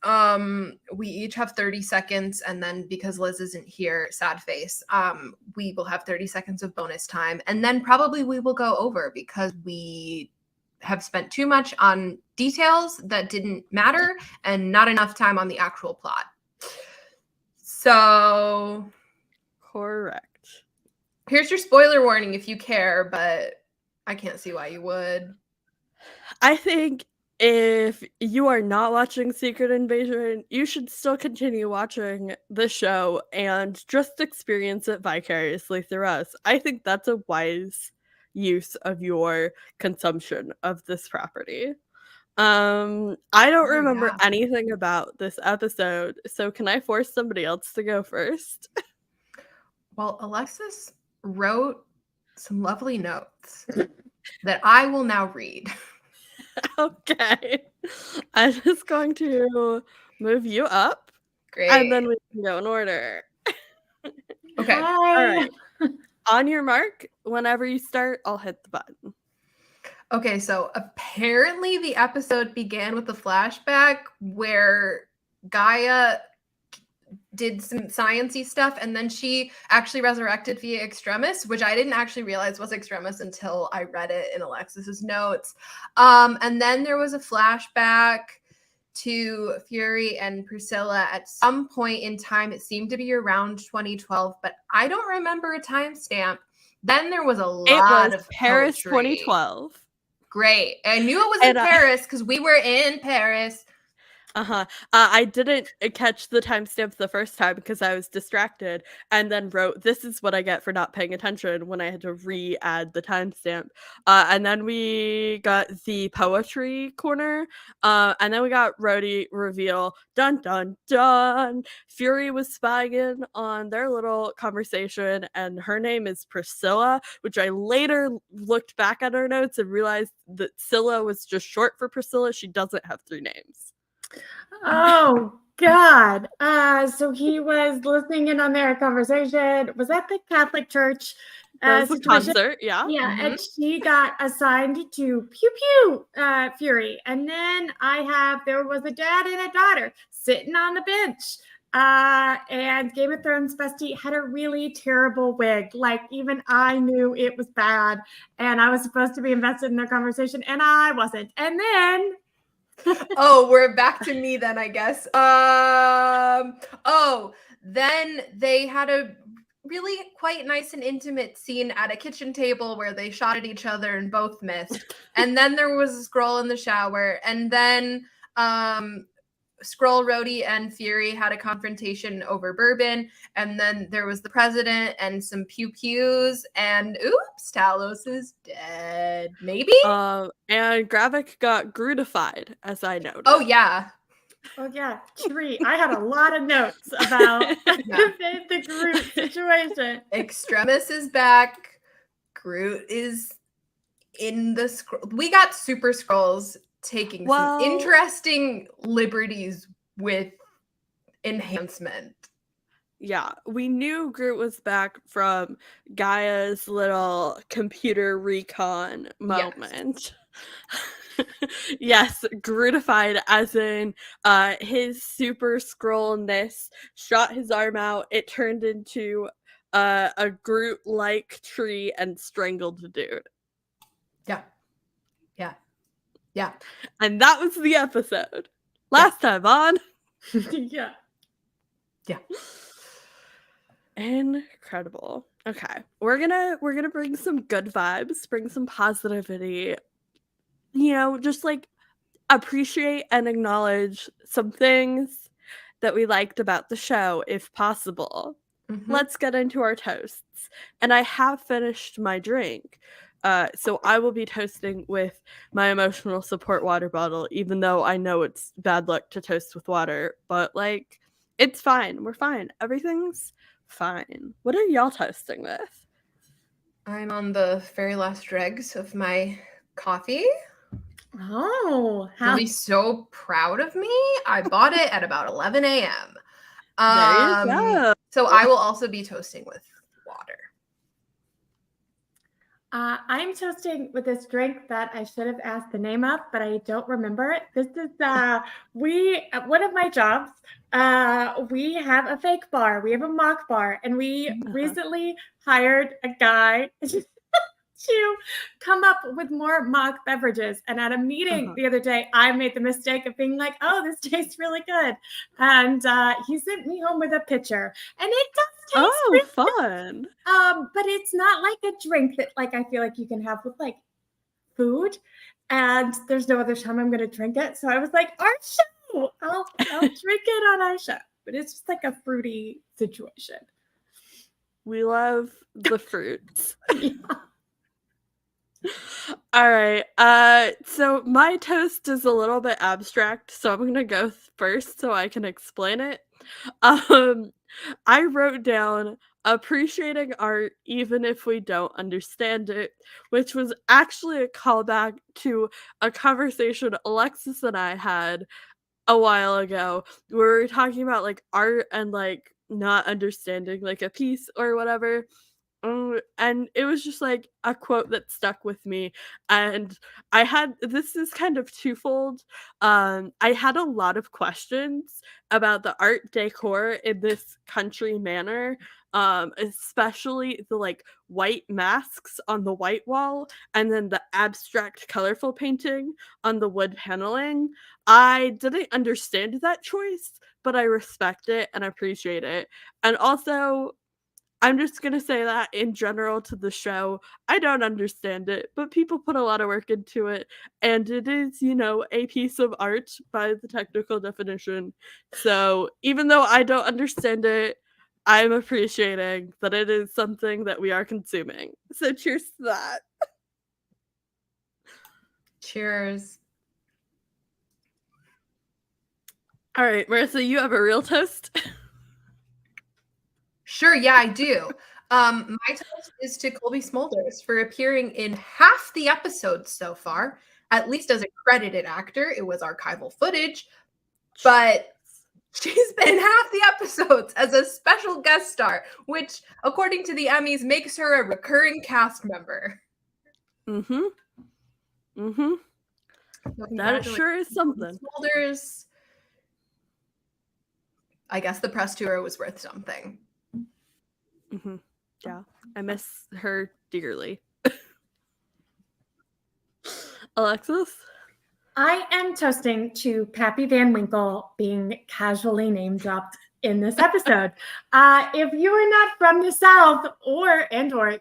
We each have 30 seconds, and then because Liz isn't here, sad face, we will have 30 seconds of bonus time, and then probably we will go over because we have spent too much on details that didn't matter and not enough time on the actual plot. So Correct. here's your spoiler warning if you care, but I can't see why you would. I think if you are not watching Secret Invasion, you should still continue watching the show and just experience it vicariously through us. I think that's a wise use of your consumption of this property. I don't remember anything about this episode, so can I force somebody else to go first? Well, Alexis wrote some lovely notes that I will now read. Okay. I'm just going to move you up. Great. And then we can go in order. Okay. Hi. All right. On your mark, whenever you start, I'll hit the button. Okay, so apparently the episode began with a flashback where Gaia did some sciencey stuff, and then she actually resurrected via Extremis, which I didn't actually realize was Extremis until I read it in Alexis's notes. And then there was a flashback to Fury and Priscilla at some point in time. It seemed to be around 2012, but I don't remember a timestamp. Then there was a lot of Paris poetry. 2012. Great. I knew it was in Paris because we were in Paris. I didn't catch the timestamp the first time because I was distracted and then wrote, this is what I get for not paying attention when I had to re-add the timestamp. And then we got the poetry corner. And then we got Rhodey reveal. Dun, dun, dun. Fury was spying on their little conversation and her name is Priscilla, which I later looked back at her notes and realized that Scylla was just short for Priscilla. She doesn't have 3 names. Oh God. So he was listening in on their conversation. Was that the Catholic Church? That was a concert, yeah. Yeah, and she got assigned to Pew Pew Fury. And then there was a dad and a daughter sitting on the bench. And Game of Thrones bestie had a really terrible wig. Like, even I knew it was bad. And I was supposed to be invested in their conversation, and I wasn't. And then oh, we're back to me then, I guess. Then they had a really quite nice and intimate scene at a kitchen table where they shot at each other and both missed. And then there was a scroll in the shower. And then Skrull, Rhodey, and Fury had a confrontation over bourbon. And then there was the president and some pew-pews. And oops, Talos is dead. Maybe? And Gravik got Grootified, as I noted. Oh, yeah. Oh, yeah. Tree. I had a lot of notes about the Groot situation. Extremis is back. Groot is in the scroll. We got Super Skrulls taking some interesting liberties with enhancement. Yeah, we knew Groot was back from Gaia's little computer recon moment. Yes, Grootified as in his super scrollness shot his arm out. It turned into a Groot-like tree and strangled the dude. Yeah. Yeah. Yeah. And that was the episode. Last time on. Yeah. Yeah. Incredible. Okay. We're gonna bring some good vibes, bring some positivity. You know, just like appreciate and acknowledge some things that we liked about the show, if possible. Mm-hmm. Let's get into our toasts. And I have finished my drink. So I will be toasting with my emotional support water bottle, even though I know it's bad luck to toast with water. But, like, it's fine. We're fine. Everything's fine. What are y'all toasting with? I'm on the very last dregs of my coffee. Oh, You'll be so proud of me. I bought it at about 11 a.m. There you go. So I will also be toasting with water. I'm toasting with this drink that I should have asked the name of, but I don't remember it. This is one of my jobs. We have a fake bar. We have a mock bar, and we recently hired a guy to come up with more mock beverages. And at a meeting the other day, I made the mistake of being like, "Oh, this tastes really good," and he sent me home with a pitcher, and it does taste really fun. But it's not like a drink that like I feel like you can have with like food, and there's no other time I'm gonna drink it. So I was like, our show, I'll drink it on our show. But it's just like a fruity situation. We love the fruits. Yeah. All right. So my toast is a little bit abstract, so I'm gonna go first so I can explain it. I wrote down appreciating art even if we don't understand it, which was actually a callback to a conversation Alexis and I had a while ago where we were talking about like art and like not understanding like a piece or whatever. And it was just like a quote that stuck with me, and this is kind of twofold. I had a lot of questions about the art decor in this country manor, especially the like white masks on the white wall and then the abstract colorful painting on the wood paneling. I didn't understand that choice, but I respect it and appreciate it. And also, I'm just gonna say that in general to the show, I don't understand it, but people put a lot of work into it, and it is, a piece of art by the technical definition. So even though I don't understand it, I'm appreciating that it is something that we are consuming. So cheers to that. Cheers. All right, Marissa, you have a real toast? Sure, yeah, I do. My toast is to Colby Smulders for appearing in half the episodes so far, at least as a credited actor. It was archival footage, but she's been in half the episodes as a special guest star, which, according to the Emmys, makes her a recurring cast member. Mm-hmm. Mm-hmm. So that sure is something. Smulders. I guess the press tour was worth something. Mm-hmm. Yeah, I miss her dearly. Alexis? I am toasting to Pappy Van Winkle being casually name dropped in this episode. If you are not from the South or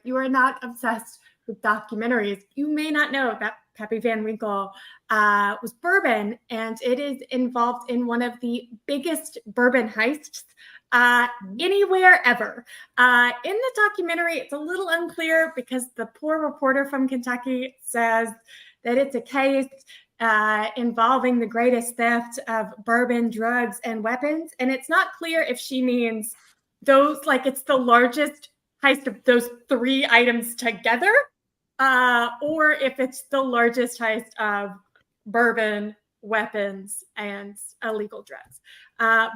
you are not obsessed with documentaries, you may not know that Pappy Van Winkle was bourbon, and it is involved in one of the biggest bourbon heists anywhere ever. In the documentary, it's a little unclear because the poor reporter from Kentucky says that it's a case involving the greatest theft of bourbon, drugs, and weapons. And it's not clear if she means those, like it's the largest heist of those three items together, or if it's the largest heist of bourbon, weapons, and illegal drugs.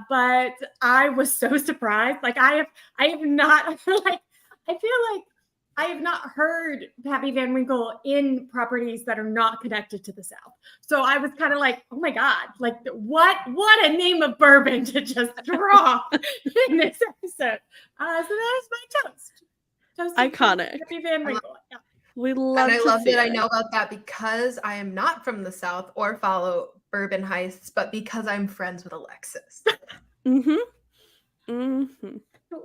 But I was so surprised. Like I have not like I feel like I have not heard Pappy Van Winkle in properties that are not connected to the South. So I was kind of like, oh my God, like what a name of bourbon to just drop in this episode. So that is my toast. Iconic. Pappy Van Winkle. Yeah. We love and I to love see that it. I know about that because I am not from the South or follow bourbon heists, but because I'm friends with Alexis. Mm-hmm. Mm-hmm.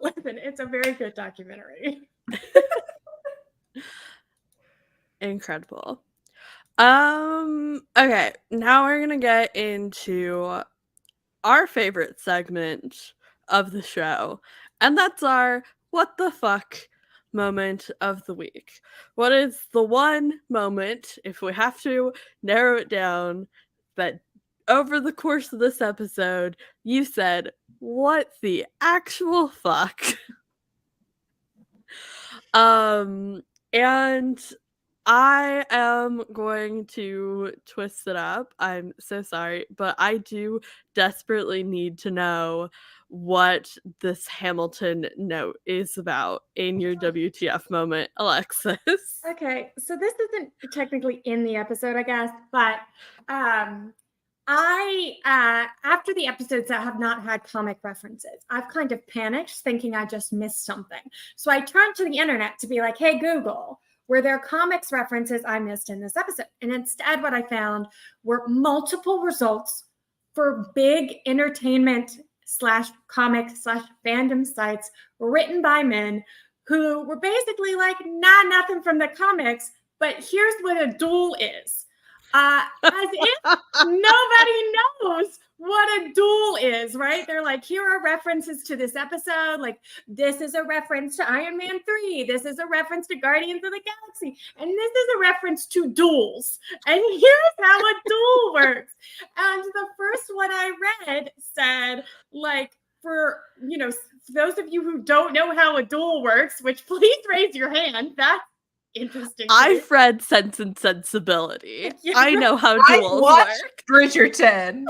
Listen, it's a very good documentary. Incredible. Okay, now we're gonna get into our favorite segment of the show, and that's our what the fuck moment of the week. What is the one moment, if we have to narrow it down, that over the course of this episode you said, what the actual fuck? And I am going to twist it up. I'm so sorry, but I do desperately need to know what this Hamilton note is about in your WTF moment, Alexis. Okay, so this isn't technically in the episode, I guess, but after the episodes that have not had comic references, I've kind of panicked thinking I just missed something. So I turned to the internet to be like, hey, Google, were there comics references I missed in this episode? And instead, what I found were multiple results for big entertainment / comic / fandom sites written by men who were basically like, nah, nothing from the comics, but here's what a duel is. As if nobody knows what a duel is, right? They're like, here are references to this episode. Like, this is a reference to Iron Man 3. This is a reference to Guardians of the Galaxy. And this is a reference to duels. And here's how a duel works. And the first one I read said, like, for those of you who don't know how a duel works, which please raise your hand. That's interesting. I've read Sense and Sensibility. Yeah, I know how I duels watched work. Bridgerton.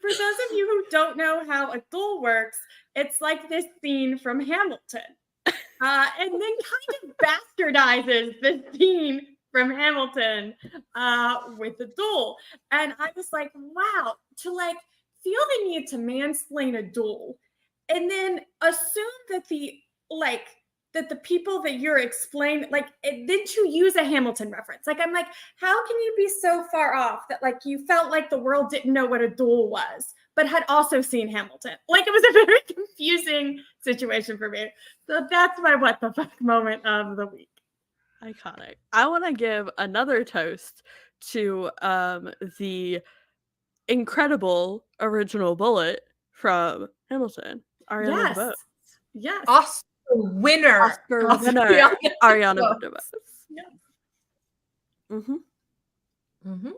For those of you who don't know how a duel works, it's like this scene from Hamilton. And then kind of bastardizes the scene from Hamilton with the duel. And I was like, wow, to like feel the need to mansplain a duel and then assume that the people that you're explaining, like, then to use a Hamilton reference. Like, I'm like, how can you be so far off that, like, you felt like the world didn't know what a duel was, but had also seen Hamilton? Like, it was a very confusing situation for me. So that's my what the fuck moment of the week. Iconic. I want to give another toast to the incredible original bullet from Hamilton, Ariana DeBose. Yes. Oscar winner. Oscar winner, Ariana DeBose. Yes. Mm-hmm. Mm-hmm.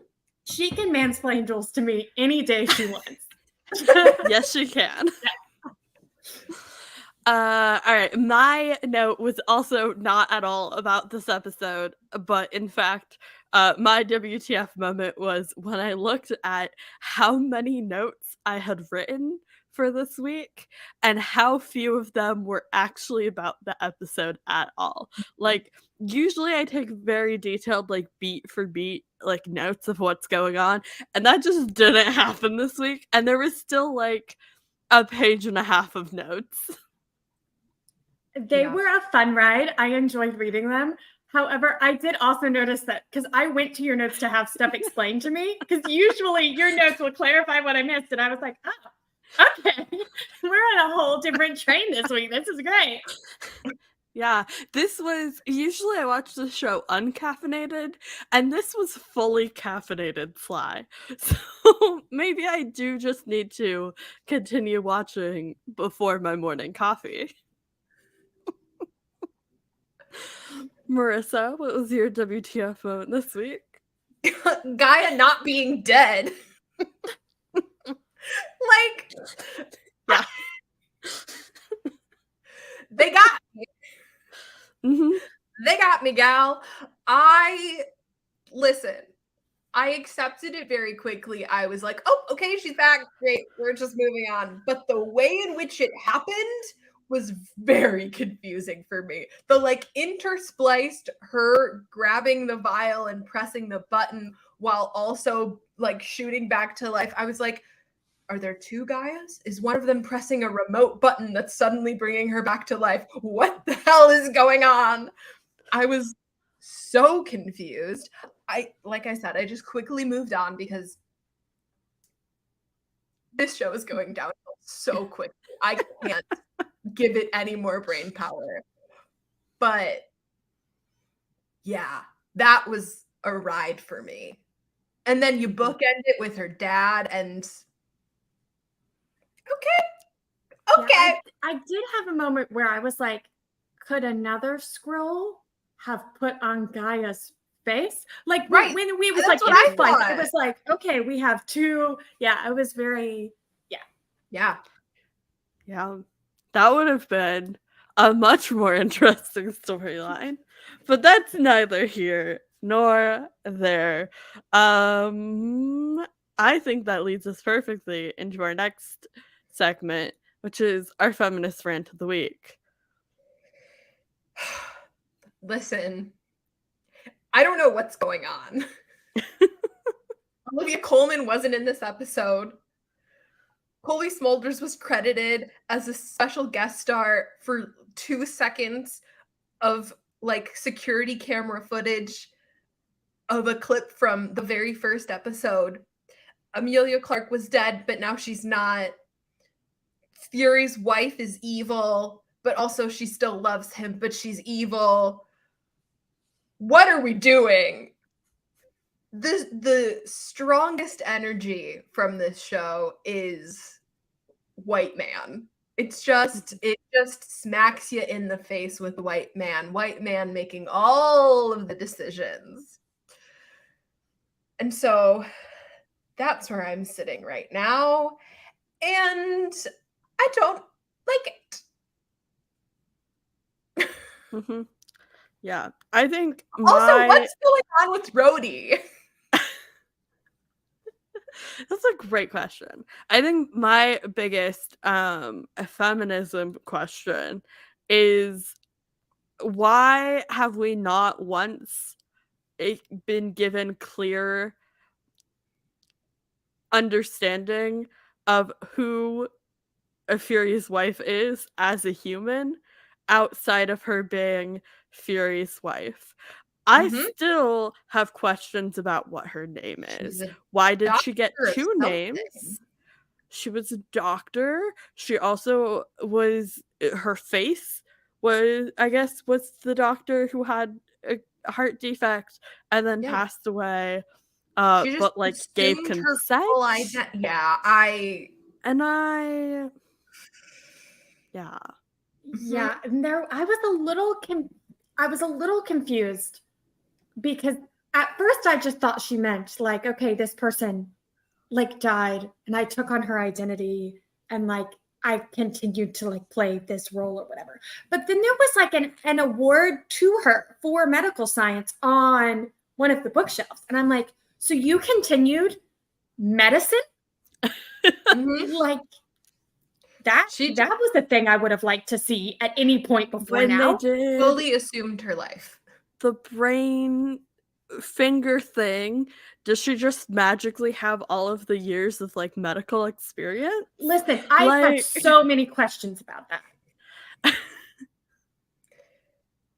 She can mansplain duels to me any day she wants. Yes, she can. All right. My note was also not at all about this episode, but in fact, my WTF moment was when I looked at how many notes I had written for this week and how few of them were actually about the episode at all. Like, usually I take very detailed, like, beat for beat, like, notes of what's going on, and that just didn't happen this week, and there was still, like, a page and a half of notes. They were a fun ride. I enjoyed reading them. However, I did also notice that because I went to your notes to have stuff explained to me, because usually your notes will clarify what I missed, and I was like, oh, okay, we're on a whole different train this week. This is great. Yeah, this was, usually I watch the show uncaffeinated, and this was fully caffeinated Sly. So maybe I do just need to continue watching before my morning coffee. Marissa, what was your WTF moment this week? Gaia not being dead. Like, yeah. They got me. Mm-hmm. They got me, gal. Listen, I accepted it very quickly. I was like, oh, okay, she's back. Great. We're just moving on. But the way in which it happened was very confusing for me. The like interspliced her grabbing the vial and pressing the button while also like shooting back to life. I was like, are there two Gaias? Is one of them pressing a remote button that's suddenly bringing her back to life? What the hell is going on? I was so confused. Like I said, I just quickly moved on because this show is going downhill so quickly. I can't give it any more brain power. But yeah, that was a ride for me. And then you bookend it with her dad and okay. Yeah, I did have a moment where I was like, could another scroll have put on Gaia's face? Like, right. when we was That's like, it was like, okay, we have two. Yeah, it was very, yeah. That would have been a much more interesting storyline. But that's neither here nor there. I think that leads us perfectly into our next segment, which is our feminist rant of the week. Listen, I don't know what's going on. Olivia Colman wasn't in this episode. Coley Smulders was credited as a special guest star for 2 seconds of like security camera footage of a clip from the very first episode. Amelia Clark was dead, but now she's not. Fury's wife is evil, but also she still loves him, but she's evil. What are we doing? The strongest energy from this show is white man. It just smacks you in the face with white man making all of the decisions. And so that's where I'm sitting right now. And I don't like it. Mm-hmm. Yeah, I think Also, what's going on with Rhodey? That's a great question. I think my biggest feminism question is, why have we not once been given clear understanding of who a Fury's wife is as a human outside of her being Fury's wife? I still have questions about what her name is. Why did she get 2 names? She was a doctor. She also was, her face was, I guess, was the doctor who had a heart defect and then passed away. But like gave consent. Yeah. And there I was a little confused, because at first I just thought she meant like, okay, this person like died and I took on her identity and like I continued to like play this role or whatever. But then there was like an award to her for medical science on one of the bookshelves. And I'm like, so you continued medicine? Like that was the thing I would have liked to see at any point before when now. They did fully assumed her life. The brain finger thing, does she just magically have all of the years of like medical experience? Listen, I have so many questions about that.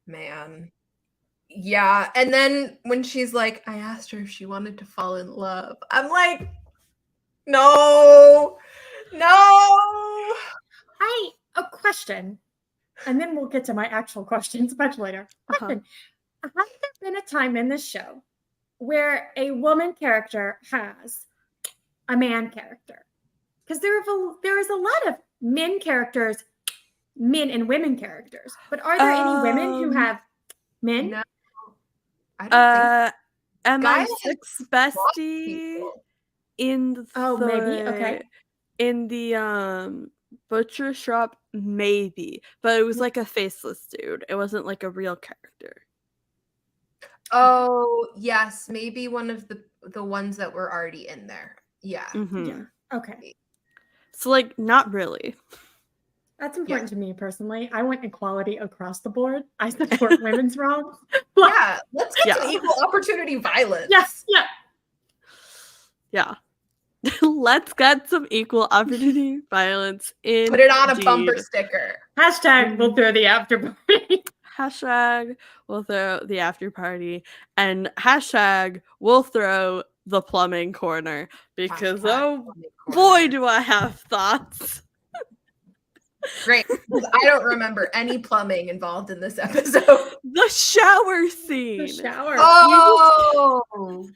Man. Yeah. And then when she's like, I asked her if she wanted to fall in love, I'm like, no. A question, and then we'll get to my actual questions much later. Question. Has there been a time in this show where a woman character has a man character? Because there is a lot of men characters, men and women characters, but are there any women who have men? No, I don't think MI6 bestie in the maybe, okay, in the butcher shop, maybe, but it was like a faceless dude. It wasn't like a real character. Oh yes, maybe one of the ones that were already in there. Yeah. Yeah. Okay. So like, not really. That's important to me personally. I want equality across the board. I support women's wrongs. Yeah, let's get some equal opportunity violence. Yes. Yeah. Let's get some equal opportunity violence in. Put it on a bumper sticker. Hashtag we'll throw the after party. Hashtag we'll throw the after party. And hashtag we'll throw the plumbing corner. Because boy, do I have thoughts. Great. I don't remember any plumbing involved in this episode. The shower scene. The shower. Oh.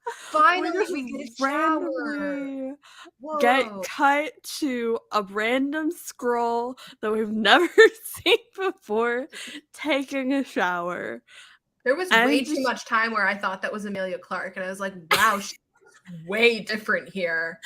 Finally, we get a shower. Get cut to a random scroll that we've never seen before taking a shower. There was way too much time where I thought that was Amelia Clark, and I was like, wow, she's way different here.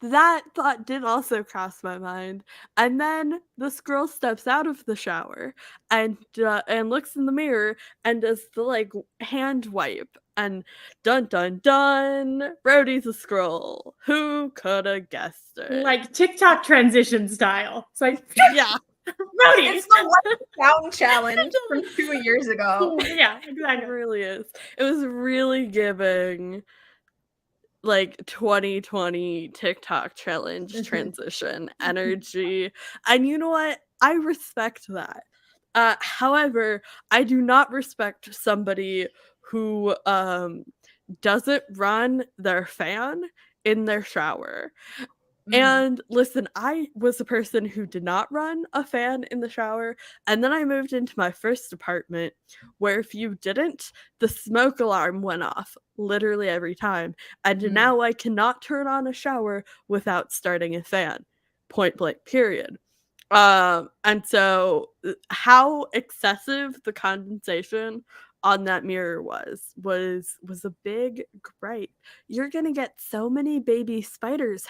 That thought did also cross my mind. And then this girl steps out of the shower and looks in the mirror and does the like hand wipe and dun dun dun, Brody's a scroll. Who could have guessed it? Like TikTok transition style. It's like, yeah, Brody. It's the one sound challenge from 2 years ago. Yeah, it exactly. really is. It was really giving like 2020 TikTok challenge transition energy. And you know what? I respect that. However, I do not respect somebody who doesn't run their fan in their shower. And listen, I was a person who did not run a fan in the shower. And then I moved into my first apartment where if you didn't, the smoke alarm went off literally every time. And now I cannot turn on a shower without starting a fan. Point blank, period. And so how excessive the condensation on that mirror was a big gripe. You're gonna get so many baby spiders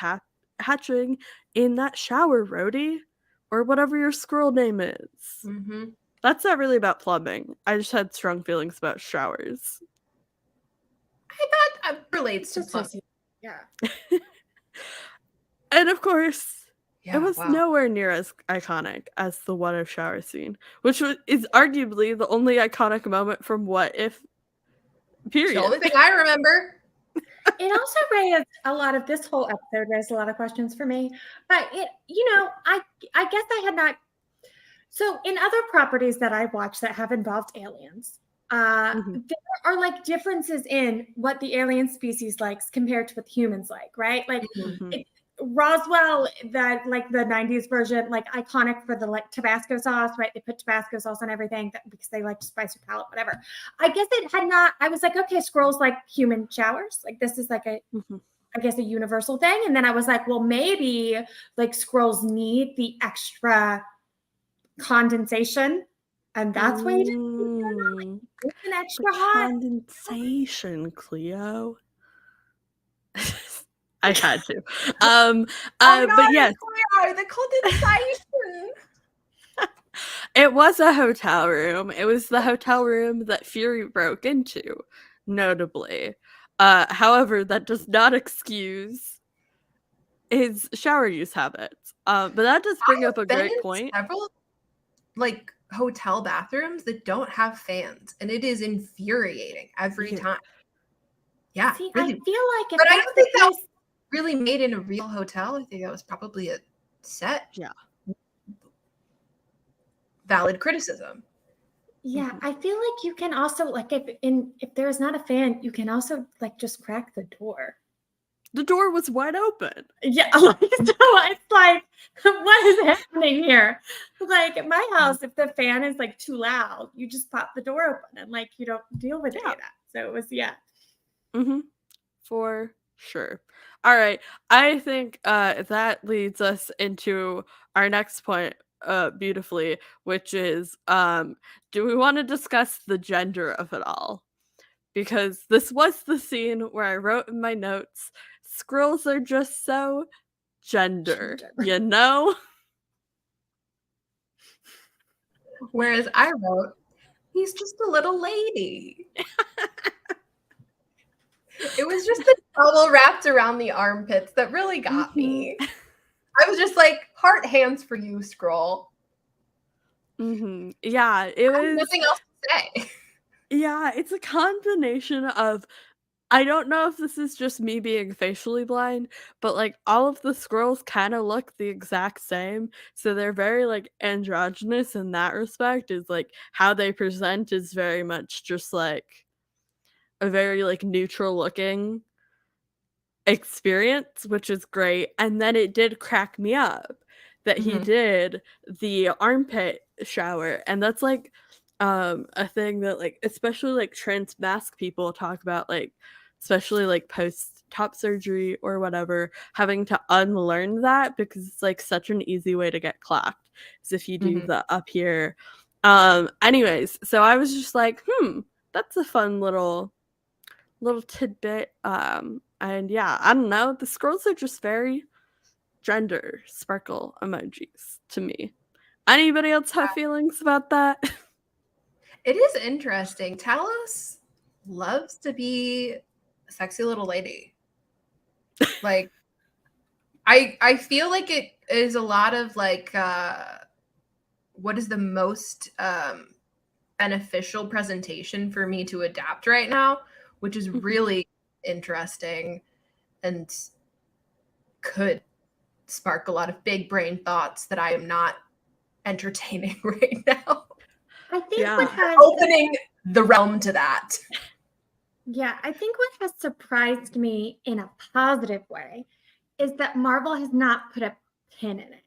hatching in that shower, Rhodey, or whatever your squirrel name is. That's not really about plumbing. I just had strong feelings about showers. That relates to plumbing. Yeah. And of course, Yeah, it was nowhere near as iconic as the What If shower scene, which is arguably the only iconic moment from What If, period. The only thing I remember. It also raised a lot of this whole episode raised a lot of questions for me. But I guess I had not. So in other properties that I watch that have involved aliens, there are like differences in what the alien species likes compared to what humans like, right? Like Roswell, that like the 90s version, like iconic for the like Tabasco sauce, right? They put Tabasco sauce on everything because they like to spice your palate, whatever. I guess it had not, I was like, okay, squirrels like human showers. Like this is like a, I guess a universal thing. And then I was like, well, maybe like squirrels need the extra condensation. And that's why you didn't it's an extra hot condensation, Cleo. I had to. But yes, the condensation. it was a hotel room. It was the hotel room that Fury broke into, notably. However, that does not excuse his shower use habits. But that does bring up a great point. Several like hotel bathrooms that don't have fans, and it is infuriating every time. Yeah, see, really. I feel like, but I don't think that was really made in a real hotel. I think that was probably a set. Yeah. Valid criticism. Yeah, I feel like you can also like if there's not a fan, you can also like just crack the door. The door was wide open. Yeah, so it's like, what is happening here? Like at my house, if the fan is like too loud, you just pop the door open and like you don't deal with any of that. So it was for sure. All right, I think that leads us into our next point beautifully, which is do we want to discuss the gender of it all? Because this was the scene where I wrote in my notes, squirrels are just so gender. You know? Whereas I wrote, he's just a little lady. It was just the towel wrapped around the armpits that really got me. I was just like, heart hands for you, scroll. Yeah, it was nothing else to say. Yeah, it's a combination of, I don't know if this is just me being facially blind, but like all of the squirrels kind of look the exact same. So they're very like androgynous in that respect, is like how they present is very much just like a very like neutral looking experience, which is great. And then it did crack me up that he did the armpit shower, and that's like a thing that like especially like trans mask people talk about, like especially like post top surgery or whatever, having to unlearn that because it's like such an easy way to get clocked is if you do the up here. Anyways, so I was just like, that's a fun little tidbit And yeah, I don't know. The scrolls are just very gender sparkle emojis to me. Anybody else have feelings about that? It is interesting. Talos loves to be a sexy little lady. Like, I feel like it is a lot of like what is the most beneficial presentation for me to adapt right now, which is really interesting and could spark a lot of big brain thoughts that I am not entertaining right now. I think Yeah. what has Opening the realm to that. Yeah, I think what has surprised me in a positive way is that Marvel has not put a pin in it.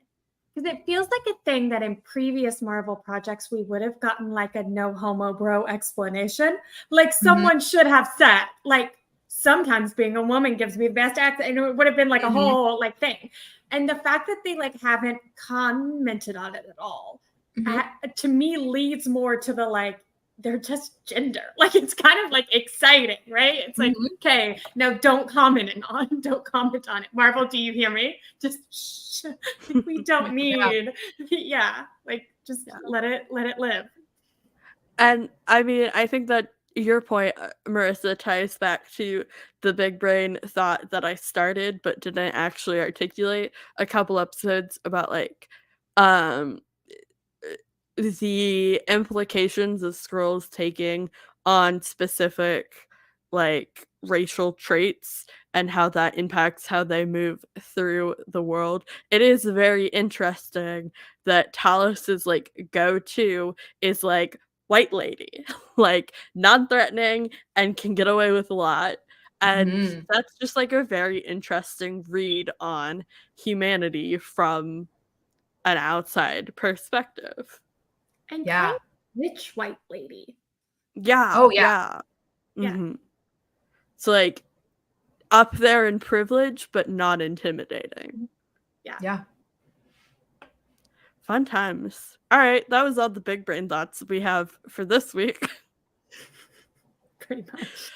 Because it feels like a thing that in previous Marvel projects we would have gotten like a no homo bro explanation. Like someone should have said, like, sometimes being a woman gives me the best accent, and it would have been like a whole like thing. And the fact that they like haven't commented on it at all, to me leads more to the like, they're just gender. Like it's kind of like exciting, right? It's like, okay, now don't comment on it. Marvel, do you hear me? Just shh. We don't need, like just let it live. And I mean, I think that your point, Marissa, ties back to the big brain thought that I started but didn't actually articulate a couple episodes about like um the implications of scrolls taking on specific like racial traits and how that impacts how they move through the world. It is very interesting that Talos's like go-to is like white lady, like non-threatening and can get away with a lot. And that's just like a very interesting read on humanity from an outside perspective. And kind of rich white lady. Yeah. Oh, Yeah. Yeah. Mhm. So like up there in privilege, but not intimidating. Yeah. Fun times. All right, that was all the big brain thoughts we have for this week. Pretty much.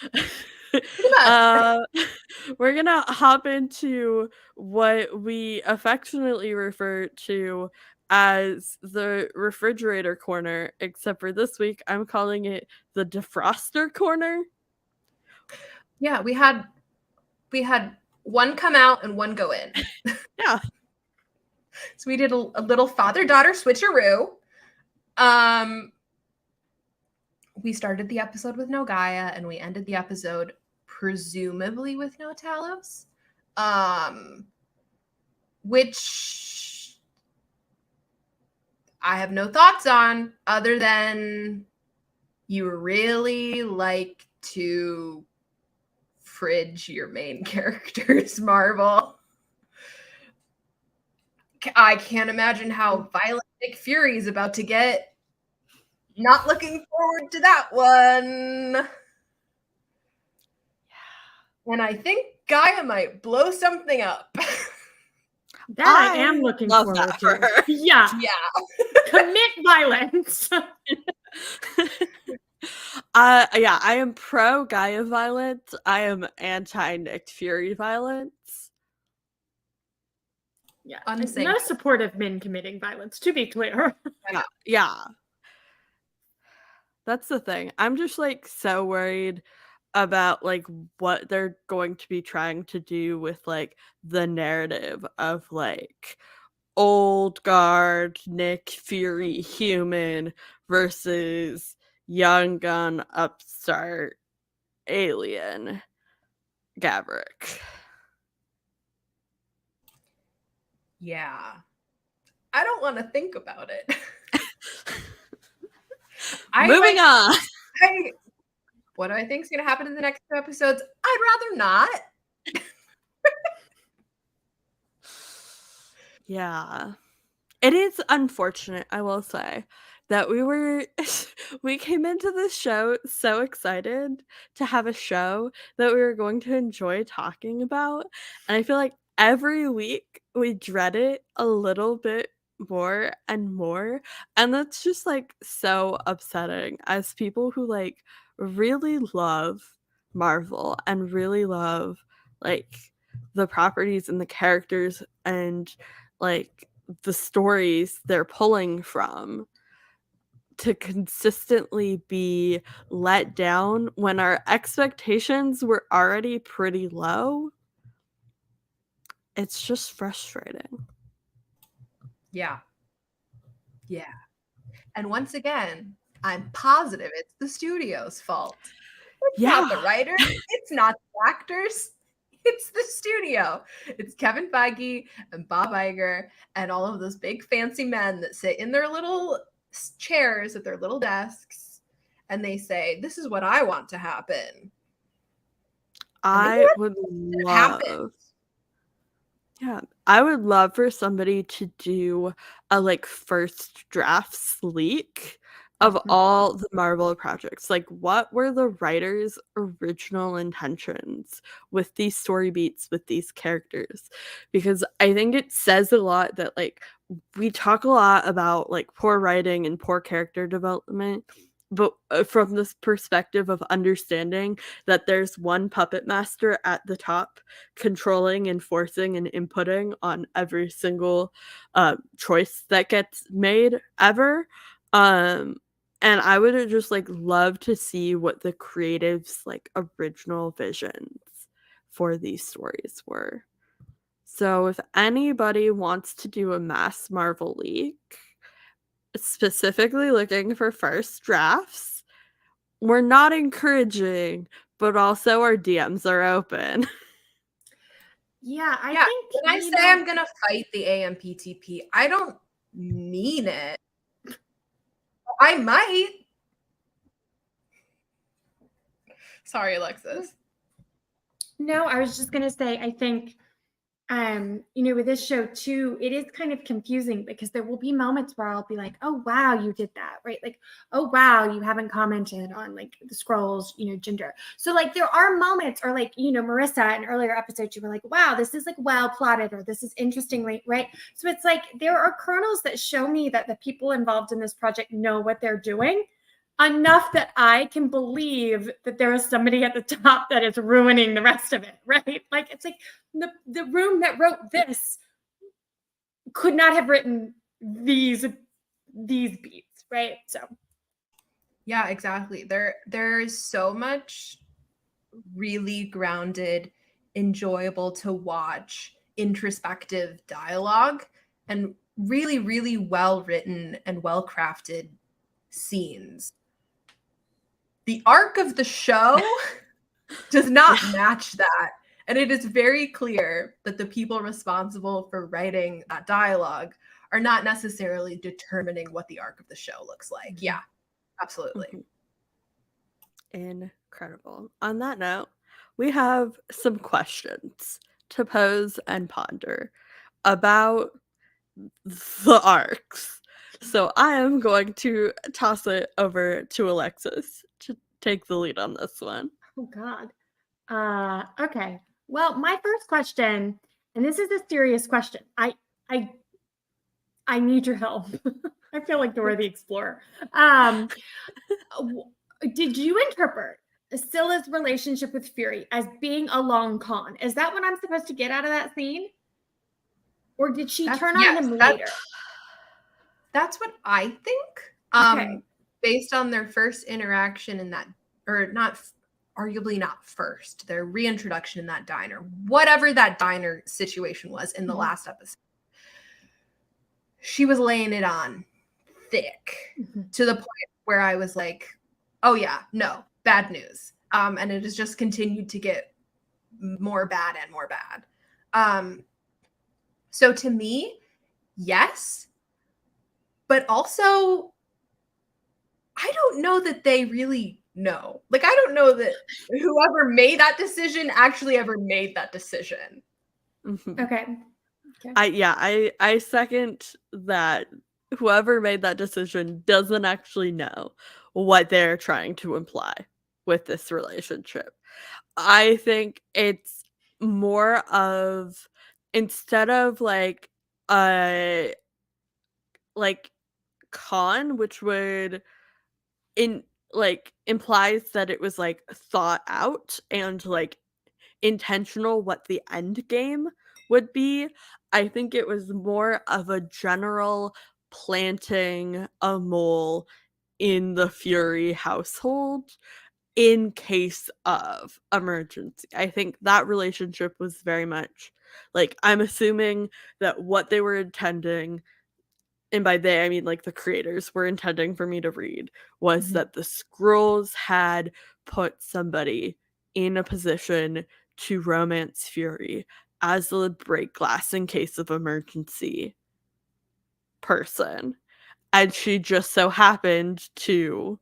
We're gonna hop into what we affectionately refer to as the refrigerator corner, except for this week, I'm calling it the defroster corner. Yeah, we had one come out and one go in. Yeah. So we did a little father-daughter switcheroo. We started the episode with no Gaia and we ended the episode presumably with no Talos. Which I have no thoughts on other than you really like to fridge your main characters, Marvel. I can't imagine how violent Nick Fury is about to get. Not looking forward to that one. And I think Gaia might blow something up. That I am looking forward to. Her. Yeah. Commit violence. Yeah, I am pro Gaia violence. I am anti Nick Fury violence. Yeah, I'm not a supportive men committing violence, to be clear. Yeah. That's the thing. I'm just like so worried about like what they're going to be trying to do with like the narrative of like old guard Nick Fury human versus young gun upstart alien Gaverick. Yeah. I don't want to think about it. Moving on. What do I think is going to happen in the next 2 episodes? I'd rather not. Yeah. It is unfortunate, I will say, that we came into this show so excited to have a show that we were going to enjoy talking about. And I feel like every week we dread it a little bit more and more. And that's just like so upsetting as people who like really love Marvel and really love like the properties and the characters and like the stories they're pulling from to consistently be let down when our expectations were already pretty low. It's just frustrating. Yeah. Yeah. And once again, I'm positive it's the studio's fault. It's not the writers, it's not the actors, it's the studio. It's Kevin Feige and Bob Iger and all of those big fancy men that sit in their little chairs at their little desks and they say, "This is what I want to happen." I would love Yeah, I would love for somebody to do a like first drafts leak of all the Marvel projects. Like, what were the writers' original intentions with these story beats, with these characters? Because I think it says a lot that like we talk a lot about like poor writing and poor character development, but from this perspective of understanding that there's one puppet master at the top controlling and forcing and inputting on every single choice that gets made ever. And I would just like love to see what the creatives like original visions for these stories were. So if anybody wants to do a mass Marvel leak, specifically looking for first drafts, we're not encouraging, but also our DMs are open. Yeah, I Yeah, think when I say I'm gonna fight the AMPTP, I don't mean it. I might. Sorry, Alexis. No, I was just gonna say, I think, you know, with this show too, it is kind of confusing because there will be moments where I'll be like, "Oh wow, you did that," right? Like, "Oh wow, you haven't commented on like the scrolls, you know, gender." So like, there are moments, or like, you know, Marissa, in earlier episodes, you were like, "Wow, this is like well plotted," or "This is interestingly," right? So it's like there are kernels that show me that the people involved in this project know what they're doing, enough that I can believe that there is somebody at the top that is ruining the rest of it, right? Like, it's like the room that wrote this could not have written these beats, right? So yeah, exactly. There is so much really grounded, enjoyable to watch, introspective dialogue and really, really well written and well crafted scenes. The arc of the show does not match that. And it is very clear that the people responsible for writing that dialogue are not necessarily determining what the arc of the show looks like. Yeah, absolutely. Incredible. On that note, we have some questions to pose and ponder about the arcs. So I am going to toss it over to Alexis to take the lead on this one. oh God. Okay. Well, my first question, and this is a serious question. I need your help. I feel like Dora the Explorer. Did you interpret Scylla's relationship with Fury as being a long con? Is that what I'm supposed to get out of that scene? Or did she turn on him later? That's what I think. Okay. Based on their first interaction in that, or not, arguably not first, their reintroduction in that diner, whatever that diner situation was in the last episode. She was laying it on thick to the point where I was like, oh yeah, no, bad news. And it has just continued to get more bad and more bad. So to me, yes, but also I don't know that they really know. Like, I don't know that whoever made that decision actually ever made that decision. Okay. I second that whoever made that decision doesn't actually know what they're trying to imply with this relationship. I think it's more of, instead of like a like con, which would implies that it was like thought out and like intentional what the end game would be. I think it was more of a general planting a mole in the Fury household in case of emergency. I think that relationship was very much like, I'm assuming that what they were intending, and by they I mean like the creators were intending for me to read, was that the Skrulls had put somebody in a position to romance Fury as the break glass in case of emergency person. And she just so happened to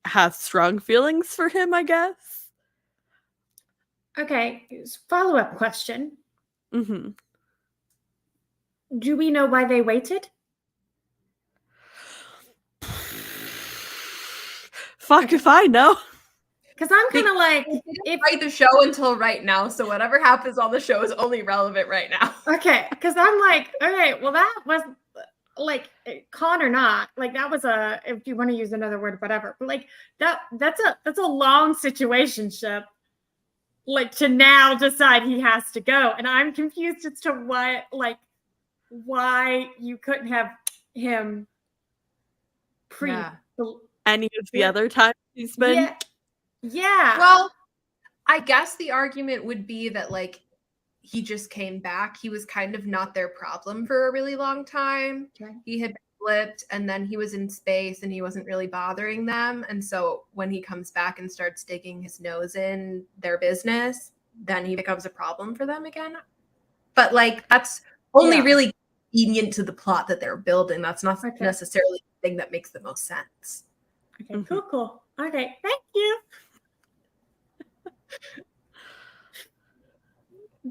have strong feelings for him, I guess. Okay, follow-up question. Mm-hmm. Do we know why they waited? Fuck if I know. Because I'm kind of like, They didn't write the show until right now, so whatever happens on the show is only relevant right now. okay, because I'm like, okay, well that was like con or not, like that was a, if you want to use another word, whatever, but like that's a long situationship, like to now decide he has to go, and I'm confused as to what, like, why you couldn't have him pre any of the other times he's been. Yeah. Well, I guess the argument would be that like he just came back. He was kind of not their problem for a really long time. Okay. He had flipped and then he was in space and he wasn't really bothering them. And so when he comes back and starts sticking his nose in their business, then he becomes a problem for them again. But like that's only really convenient to the plot that they're building. That's not necessarily the thing that makes the most sense. Okay, cool. Okay, thank you.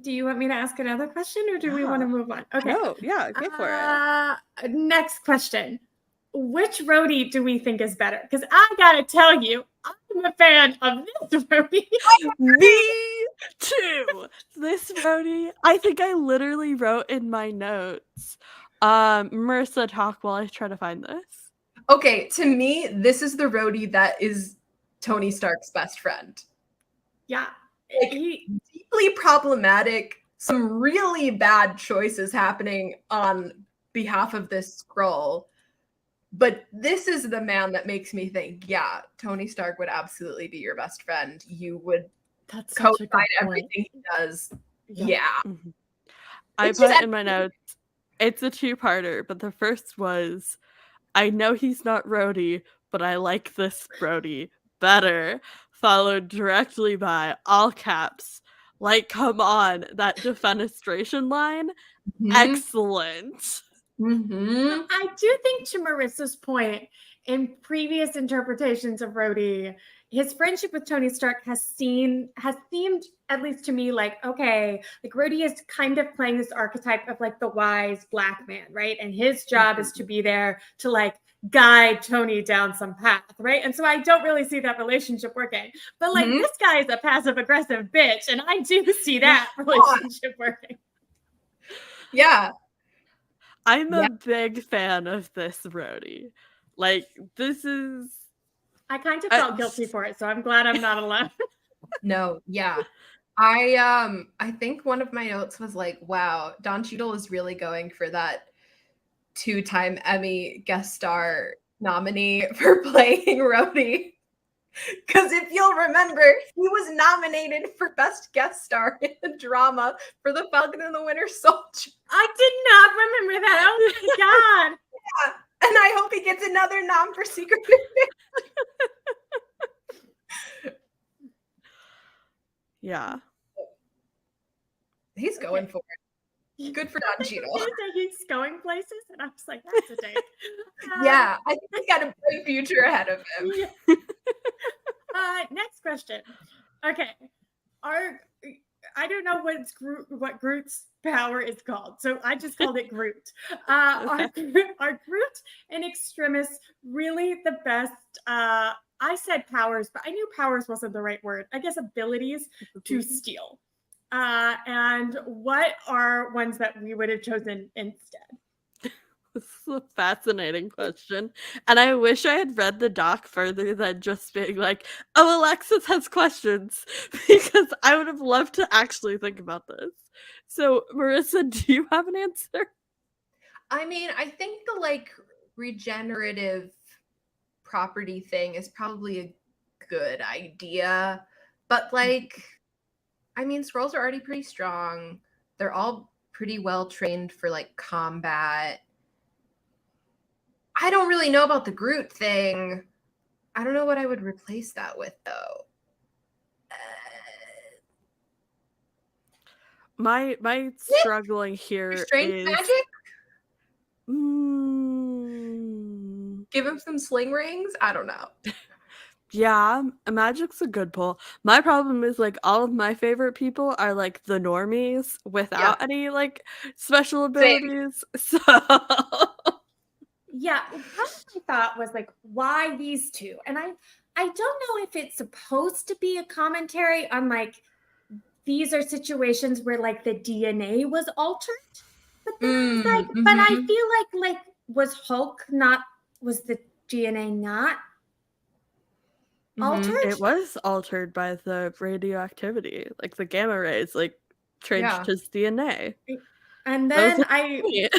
Do you want me to ask another question or do we want to move on? Okay. No, yeah, go for it. Next question. Which roadie do we think is better? Because I gotta tell you, I'm a fan of this roadie. Me too. This roadie, I think I literally wrote in my notes. Marissa, talk while I try to find this. Okay, to me, this is the roadie that is Tony Stark's best friend. Yeah. Like, deeply problematic, some really bad choices happening on behalf of this Skrull. But this is the man that makes me think, yeah, Tony Stark would absolutely be your best friend. You would co-sign everything he does. Yeah. Mm-hmm. I put in my notes, it's a two-parter, but the first was, I know he's not Rhodey, but I like this Brody better, followed directly by, all caps, like, come on, that defenestration line, excellent. I do think, to Marissa's point, in previous interpretations of Rhodey, his friendship with Tony Stark has seemed, at least to me, like, okay, like Rhodey is kind of playing this archetype of like the wise black man, right? And his job is to be there to like guide Tony down some path, right? And so I don't really see that relationship working. But like this guy is a passive aggressive bitch, and I do see that relationship working. Yeah. I'm a big fan of this Rhodey. Like, this is... I kind of felt guilty for it, so I'm glad I'm not alone. No, yeah. I think one of my notes was like, wow, Don Cheadle is really going for that 2-time Emmy guest star nominee for playing Rhodey. Because if you'll remember, he was nominated for Best Guest Star in a drama for The Falcon and the Winter Soldier. I did not remember that. Oh my God. Yeah. And I hope he gets another nom for Secret Invasion. Yeah. He's going for it. Good for Don Cheadle. He's going places, and I was like, that's a date. Yeah, I think he's got a bright future ahead of him. Yeah. Next question. Okay. I don't know what Groot's power is called, so I just called it Groot. Are Groot and Extremis really the best? I said powers, but I knew powers wasn't the right word. I guess abilities to steal. And what are ones that we would have chosen instead? This is a fascinating question. And I wish I had read the doc further than just being like, oh, Alexis has questions, because I would have loved to actually think about this. So, Marissa, do you have an answer? I mean, I think the like regenerative property thing is probably a good idea. But like, I mean, Skrulls are already pretty strong. They're all pretty well trained for like combat. I don't really know about the Groot thing. I don't know what I would replace that with though. My struggling here Restraint is magic? mm, Give him some sling rings? I don't know. yeah, magic's a good pull. My problem is like all of my favorite people are like the normies without any like special abilities. So Yeah, part of my thought was like, why these two? And I don't know if it's supposed to be a commentary on like these are situations where like the DNA was altered. But then I was like, but I feel like was the DNA not altered? it was altered by the radioactivity, like the gamma rays, like changed his DNA. And then I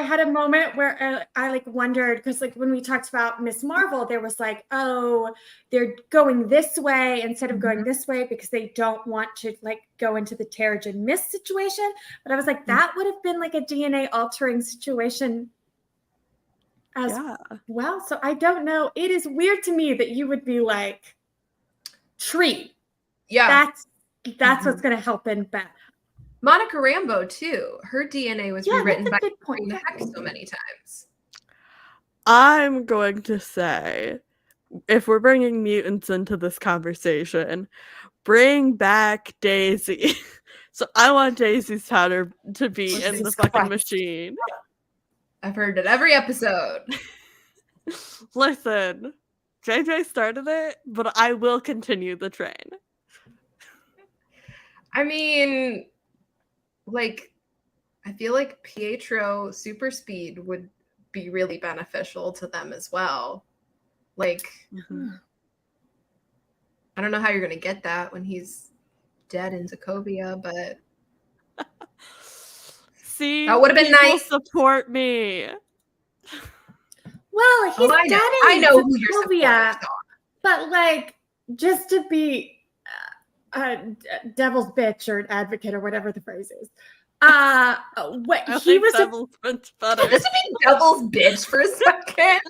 had a moment where I like wondered, because like when we talked about Miss Marvel, there was like, oh, they're going this way instead of going this way because they don't want to like go into the Terrigen Mist situation. But I was like, that would have been like a DNA altering situation as well. So I don't know. It is weird to me that you would be like, tree. Yeah. That's what's going to help in battle. Monica Rambeau too. Her DNA was rewritten by the hex so many times. I'm going to say, if we're bringing mutants into this conversation, bring back Daisy. So I want Daisy's powder to be in the fucking machine. I've heard it every episode. Listen, JJ started it, but I will continue the train. I mean, like, I feel like Pietro super speed would be really beneficial to them as well. Like, I don't know how you're going to get that when he's dead in Sokovia, but see, that would have been nice. Support me. Well, he's dead in I know who your supporters are. But like, just to be devil's bitch or an advocate or whatever the phrase is. He was devil's bitch better. Just to be devil's bitch for a second.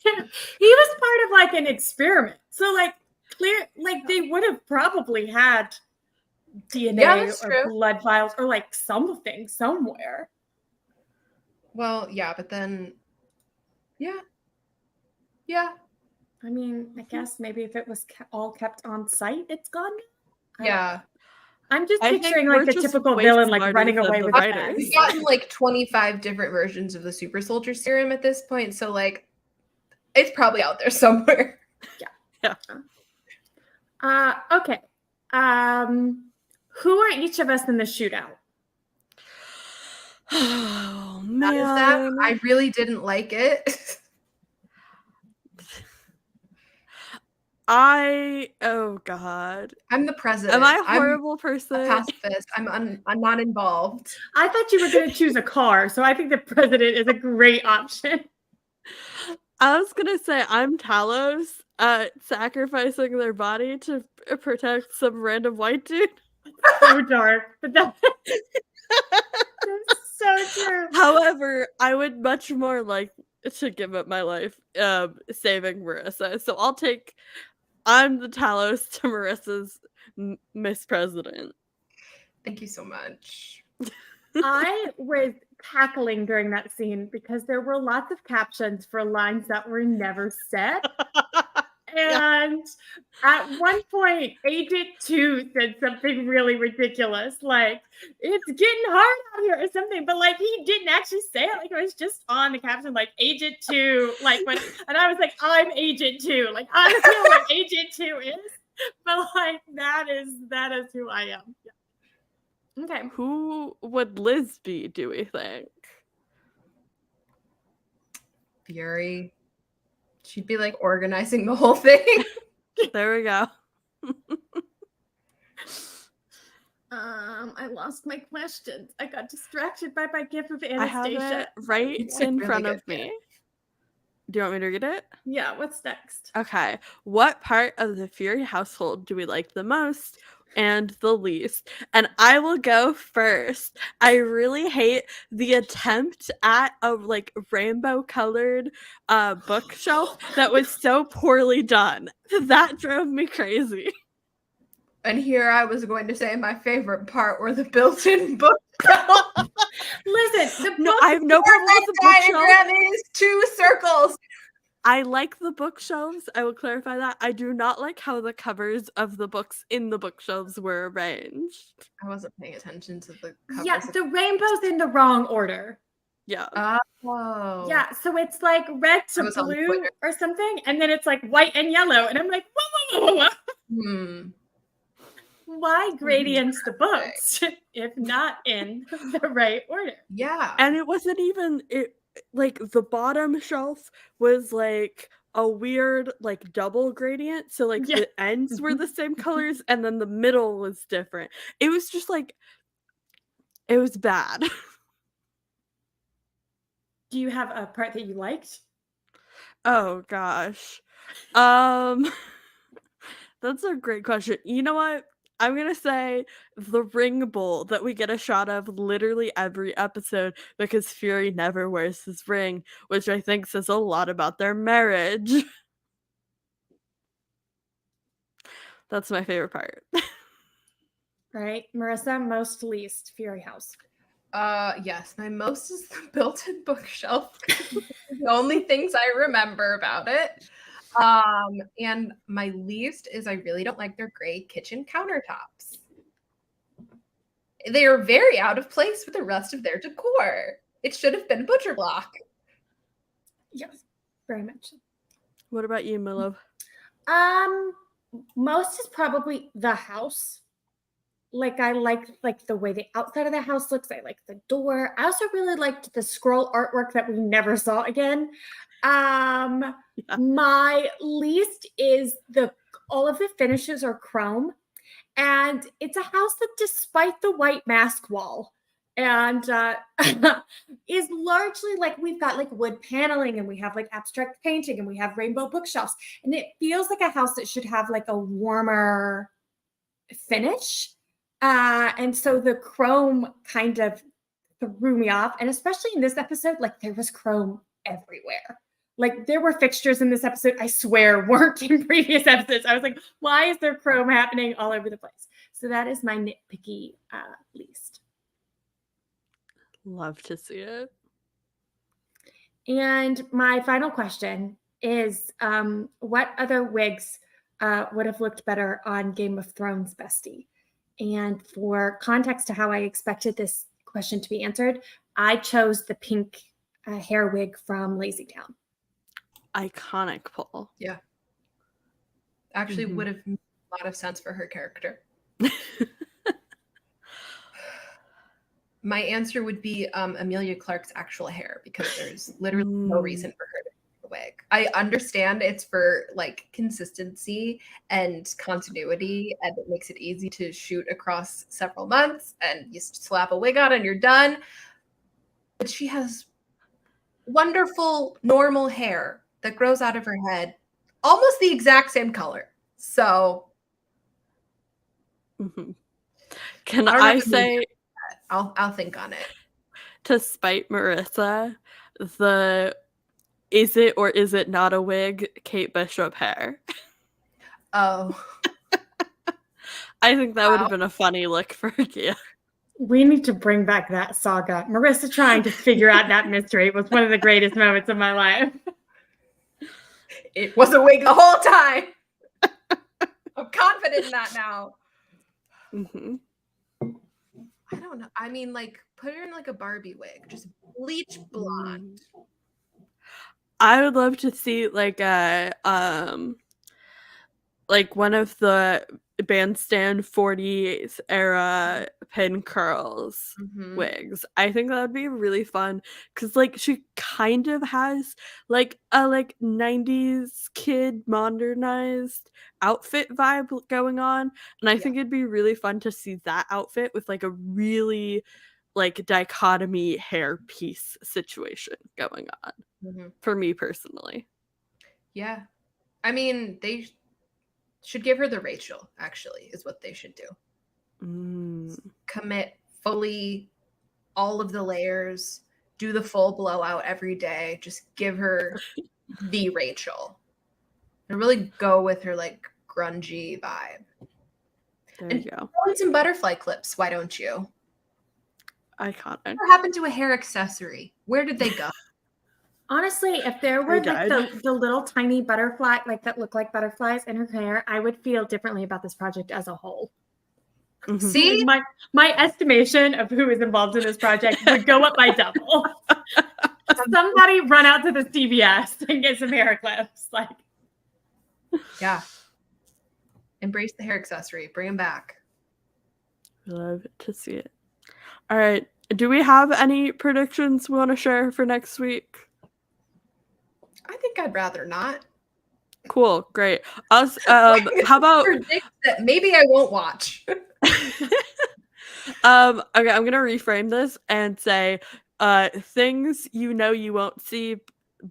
He was part of like an experiment. So like they would have probably had DNA or blood vials or like something somewhere. Well, yeah, but then yeah. I mean, I guess maybe if it was all kept on site, it's gone. Yeah. I'm just picturing like the typical villain like running away with it. We've gotten like 25 different versions of the super soldier serum at this point, so like it's probably out there somewhere. Yeah. Okay. Who are each of us in the shootout? Oh man. I really didn't like it. Oh god. I'm the president. Am I a horrible person? A pacifist. I'm not involved. I thought you were going to choose a car, so I think the president is a great option. I was going to say I'm Talos, sacrificing their body to protect some random white dude. So dark, but that's so true. However, I would much more like to give up my life saving Marissa. So I'm the Talos to Marissa's Miss President. Thank you so much. I was cackling during that scene because there were lots of captions for lines that were never said. And at one point, Agent 2 said something really ridiculous, like, it's getting hard out here or something, but like he didn't actually say it, like it was just on the caption, like Agent 2, like and I was like, I'm Agent 2, like I don't know what Agent 2 is, but like that is who I am. Yeah. Okay. Who would Liz be, do we think? Fury. She'd be like organizing the whole thing. There we go. I lost my questions. I got distracted by my gift of I have Anastasia. it right It's in really front good of me. Do you want me to read it? Yeah, what's next? Okay. What part of the Fury household do we like the most and the least? And I will go first. I really hate the attempt at a like rainbow colored bookshelf that was so poorly done. That drove me crazy. And here I was going to say my favorite part were the built-in bookshelf. Listen, the No, book I have no problem with the bookshelf. Diagram is 2 circles. I like the bookshelves. I will clarify that. I do not like how the covers of the books in the bookshelves were arranged. I wasn't paying attention to the covers. Yeah, the rainbow's in the wrong order. Yeah. Oh. Yeah, so it's like red I to was on blue Twitter. or something, and then it's like white and yellow, and I'm like, whoa. Why gradients the books if not in the right order? Yeah. And it wasn't even it like the bottom shelf was like a weird like double gradient. So like Yeah. the ends were the same colors and then the middle was different. It was just like it was bad. Do you have a part that you liked? Oh gosh. That's a great question. You know what? I'm gonna say the ring bowl that we get a shot of literally every episode because Fury never wears his ring, which I think says a lot about their marriage. That's my favorite part. Right, Marissa, most least Fury House. Yes, my most is the built-in bookshelf. The only things I remember about it. And my least is I really don't like their gray kitchen countertops. They are very out of place with the rest of their decor. It should have been butcher block. Yes, very much. What about you, my love? Most is probably the house. Like I like the way the outside of the house looks. I like the door. I also really liked the scroll artwork that we never saw again. My least is all of the finishes are chrome, and it's a house that, despite the white mask wall, and is largely like we've got like wood paneling, and we have like abstract painting, and we have rainbow bookshelves, and it feels like a house that should have like a warmer finish. And so the chrome kind of threw me off, and especially in this episode, like there was chrome everywhere. Like there were fixtures in this episode, I swear, weren't in previous episodes. I was like, why is there chrome happening all over the place? So that is my nitpicky least. Love to see it. And my final question is, what other wigs would have looked better on Game of Thrones, bestie? And for context to how I expected this question to be answered, I chose the pink hair wig from Lazy Town. Iconic poll. Yeah. Actually would have made a lot of sense for her character. My answer would be Emilia Clarke's actual hair, because there's literally no reason for her to wear a wig. I understand it's for like consistency and continuity, and it makes it easy to shoot across several months, and you slap a wig on and you're done. But she has wonderful normal hair that grows out of her head, almost the exact same color. So Can I say, I'll think on it. to spite Marissa, the is it or is it not a wig Kate Bishop hair? Oh. I think that would have been a funny look for Gia. We need to bring back that saga. Marissa trying to figure out that mystery was one of the greatest moments of my life. It was a wig the whole time. I'm confident in that now. I don't know. I mean, like, put her in like a Barbie wig. Just bleach blonde. I would love to see like a like one of the Bandstand 40s era pin curls wigs. I think that would be really fun because like she kind of has like a like 90s kid modernized outfit vibe going on, and I think it'd be really fun to see that outfit with like a really like dichotomy hair piece situation going on for me personally. Yeah. I mean, they should give her the Rachel, actually, is what they should do. Commit fully all of the layers, do the full blowout every day, just give her the Rachel. And really go with her like grungy vibe. There and you go. throw in some butterfly clips, why don't you? Iconic. What happened to a hair accessory? Where did they go? Honestly, if there were like the little tiny butterfly, like that look like butterflies in her hair, I would feel differently about this project as a whole. See? My estimation of who is involved in this project would go up by double. Somebody run out to the CVS and get some hair clips. Like, yeah. Embrace the hair accessory. Bring them back. Love to see it. All right. Do we have any predictions we want to share for next week? I think I'd rather not. Cool. Great. Us. How about predict that maybe I won't watch? Okay, I'm gonna reframe this and say things you know you won't see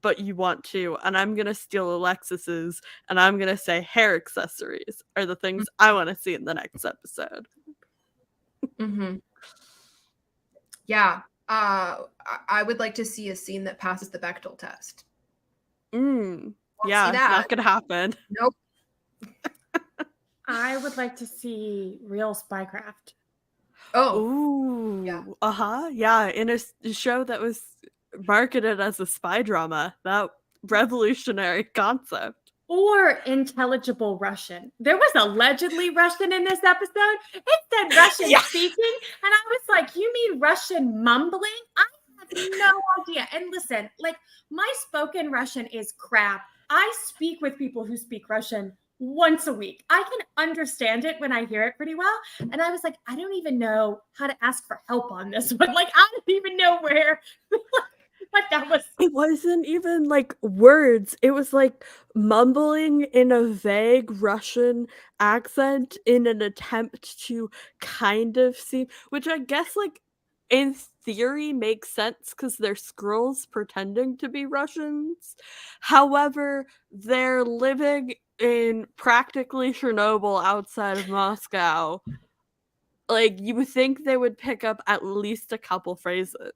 but you want to, and I'm gonna steal Alexis's and I'm gonna say hair accessories are the things I want to see in the next episode. Yeah. I would like to see a scene that passes the Bechdel test. Yeah, not gonna happen. Nope. I would like to see real spycraft. Oh. Yeah. Yeah, in a show that was marketed as a spy drama. That revolutionary concept. Or intelligible Russian. There was allegedly Russian in this episode. It said Russian speaking, and I was like, you mean Russian mumbling? I have no idea. And listen, like, my spoken Russian is crap. I speak with people who speak Russian once a week. I can understand it when I hear it pretty well. And I was like, I don't even know how to ask for help on this one. Like, I don't even know where. But that was. It wasn't even like words. It was like mumbling in a vague Russian accent in an attempt to kind of seem, which I guess like in theory makes sense because they're Skrulls pretending to be Russians. However, they're living in practically Chernobyl outside of Moscow. Like, you would think they would pick up at least a couple phrases.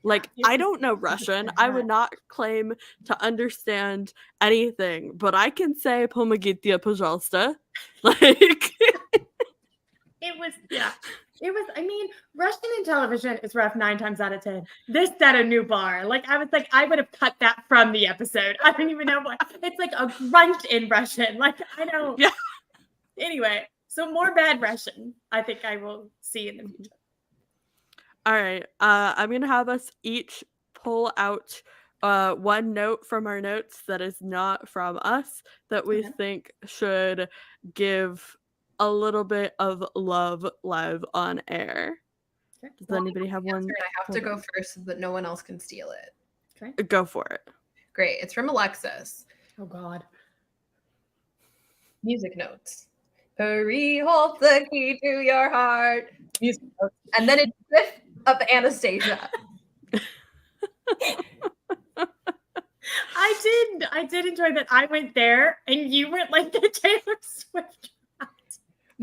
Like, I don't know Russian. I would not claim to understand anything, but I can say "Помогите, пожалуйста." Like, It was, I mean, Russian in television is rough 9 times out of 10. This set a new bar. Like, I was like, I would have cut that from the episode. I don't even know what. It's like a grunt in Russian. Like, I don't. Yeah. Anyway, so more bad Russian, I think I will see in the future. All right. I'm going to have us each pull out one note from our notes that is not from us that we think should give a little bit of love live on air. Does anybody have one? I have to go first so that no one else can steal it. Okay. Go for it. Great. It's from Alexis. Oh, God. Music notes. Hurry, hold the key to your heart. Music notes. And then it's riff of Anastasia. I did enjoy that I went there and you went like the Taylor Swift.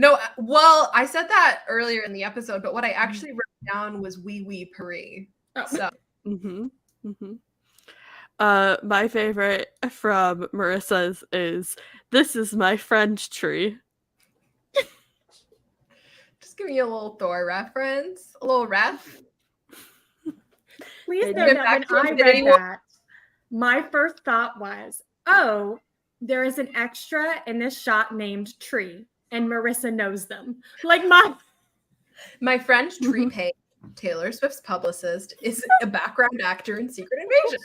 No, well, I said that earlier in the episode, but what I actually wrote down was wee wee Paris. So. My favorite from Marissa's is "This is my friend tree." Just give me a little Thor reference, a little ref. Please know that when I read that, my first thought was, oh, there is an extra in this shot named Tree, and Marissa knows them. Like my friend Tree Payne, Taylor Swift's publicist, is a background actor in Secret Invasion.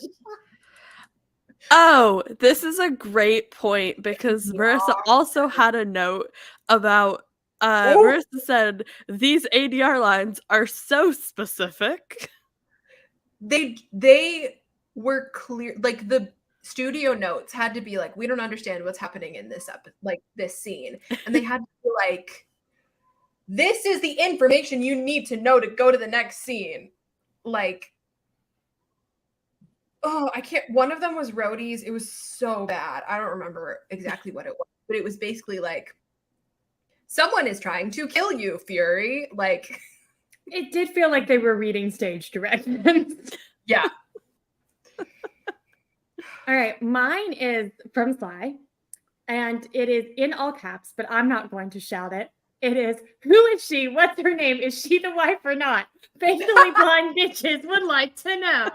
Oh, this is a great point because Yeah. Marissa also had a note about Marissa said these ADR lines are so specific. They were clear, like the studio notes had to be like, we don't understand what's happening in this like this scene, and they had to be like, this is the information you need to know to go to the next scene. Like, oh, I can't. One of them was Rhodey's. It was so bad. I don't remember exactly what it was, but it was basically like, someone is trying to kill you, Fury. Like, It did feel like they were reading stage directions. yeah. All right, mine is from Sly, and it is in all caps, but I'm not going to shout it. It is, who is she? What's her name? Is she the wife or not? Faithfully blind bitches would like to know.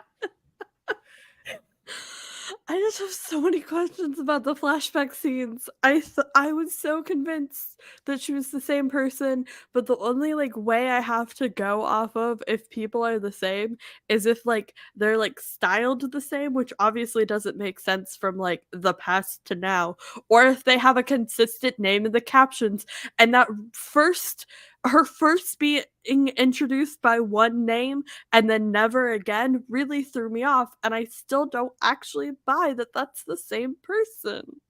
I just have so many questions about the flashback scenes. I was so convinced that she was the same person, but the only like way I have to go off of if people are the same is if like they're like styled the same, which obviously doesn't make sense from like the past to now, or if they have a consistent name in the captions and that her first being introduced by one name and then never again really threw me off, and I still don't actually buy that that's the same person.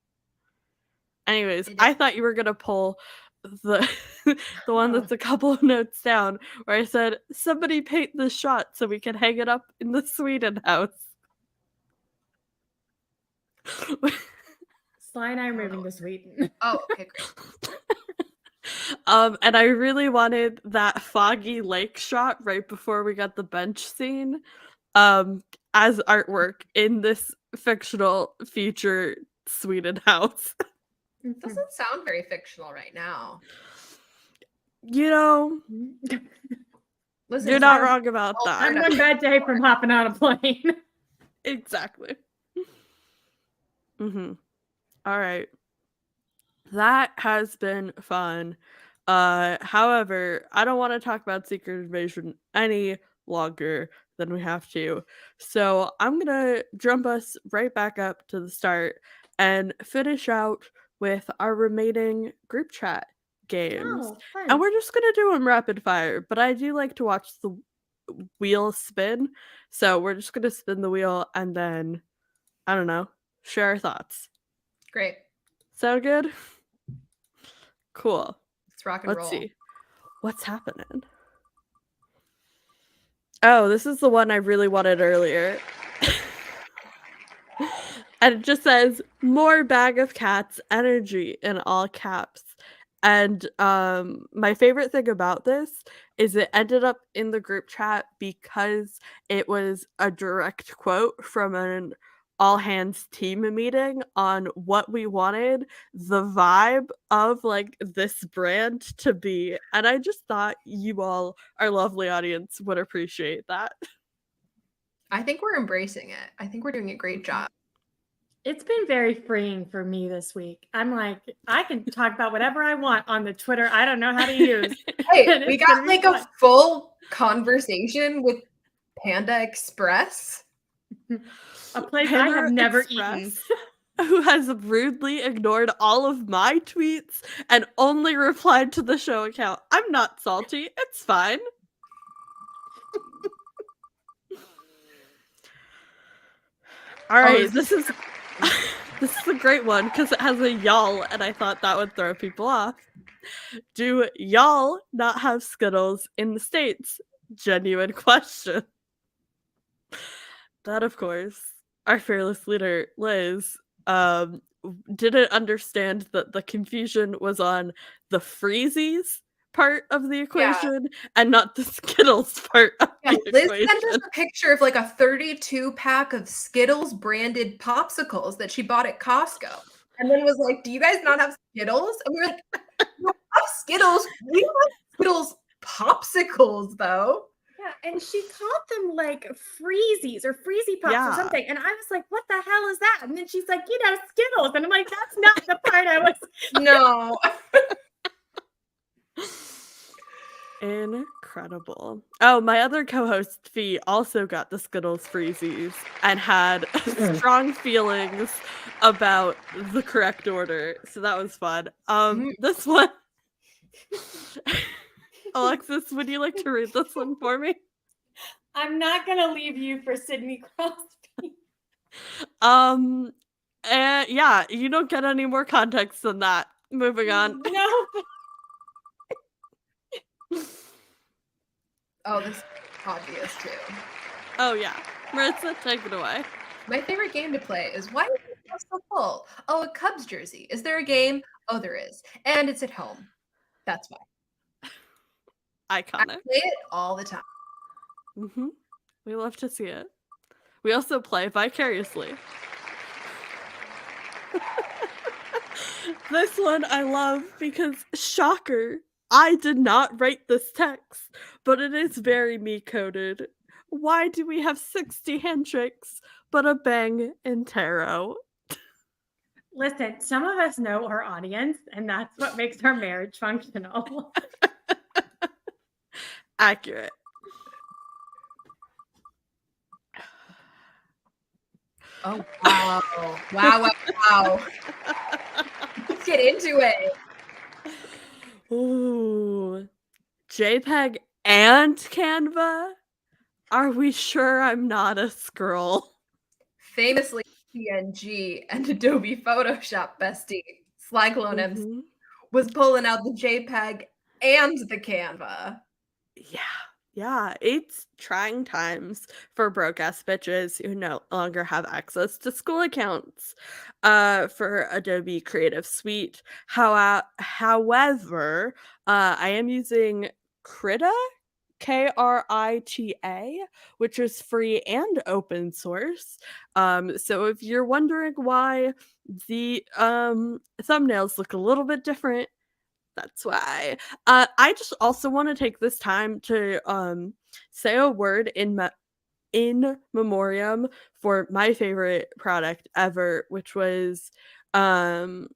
Anyways, I thought you were gonna pull the the one that's a couple of notes down where I said somebody paint this shot so we can hang it up in the Sweden house. Sly and I are moving to Sweden. Oh, okay, great. And I really wanted that foggy lake shot right before we got the bench scene as artwork in this fictional future Sweden house. Doesn't sound very fictional right now. You know, Listen, you're not wrong about that. I'm one bad day from hopping on a plane. Exactly. All right. That has been fun. However, I don't want to talk about Secret Invasion any longer than we have to. So I'm gonna jump us right back up to the start and finish out with our remaining group chat games. Oh, fun. And we're just gonna do them rapid fire, but I do like to watch the wheel spin. So we're just gonna spin the wheel and then, I don't know, share our thoughts. Great. Sound good? Cool. Let's rock and roll. Let's see. What's happening? Oh, this is the one I really wanted earlier. And it just says more bag of cats energy in all caps. And my favorite thing about this is it ended up in the group chat because it was a direct quote from an all hands team meeting on what we wanted the vibe of like this brand to be. And I just thought you all, our lovely audience, would appreciate that. I think we're embracing it. I think we're doing a great job. It's been very freeing for me this week. I'm like, I can talk about whatever I want on the Twitter I don't know how to use. Hey, we got like a full conversation with Panda Express. A place I have never eaten. Who has rudely ignored all of my tweets and only replied to the show account. I'm not salty. It's fine. All right, this is a great one because it has a y'all, and I thought that would throw people off. Do y'all not have Skittles in the States? Genuine question. That, of course, our fearless leader, Liz, didn't understand that the confusion was on the Freezies part of the equation and not the Skittles part of the Liz equation. sent us a picture of like a 32 pack of Skittles branded popsicles that she bought at Costco, and then was like, "Do you guys not have Skittles?" And we were like, "We don't have Skittles. We don't have Skittles popsicles, though." Yeah, and she called them like Freezies or Freezy Pops or something. And I was like, what the hell is that? And then she's like, Skittles. And I'm like, that's not the part I was. No. Incredible. Oh, my other co-host, Fee, also got the Skittles Freezies and had strong feelings about the correct order. So that was fun. This one, Alexis, would you like to read this one for me? I'm not gonna leave you for Sidney Crosby. Yeah, you don't get any more context than that. Moving on. No. Oh, this is obvious too. Oh yeah, Marissa, take it away. My favorite game to play is Why Is the House So Full? Oh, a Cubs jersey. Is there a game? Oh, there is. And it's at home. That's why. I Iconic. play it all the time. We love to see it. We also play vicariously. This one I love because, shocker, I did not write this text, but it is very me-coded. Why do we have 60 handshakes but a bang in tarot? Listen, some of us know our audience, and that's what makes our marriage functional. Accurate. Oh, wow. Wow. Let's get into it. Ooh. JPEG and Canva? Are we sure I'm not a scroll? Famously, PNG and Adobe Photoshop bestie, Slyclone MC, was pulling out the JPEG and the Canva. Yeah, it's trying times for broke-ass bitches who no longer have access to school accounts for Adobe Creative Suite. However, I am using Krita, Krita, which is free and open source. So if you're wondering why the thumbnails look a little bit different, that's why. I just also want to take this time to say a word in memoriam for my favorite product ever, which was Photoshop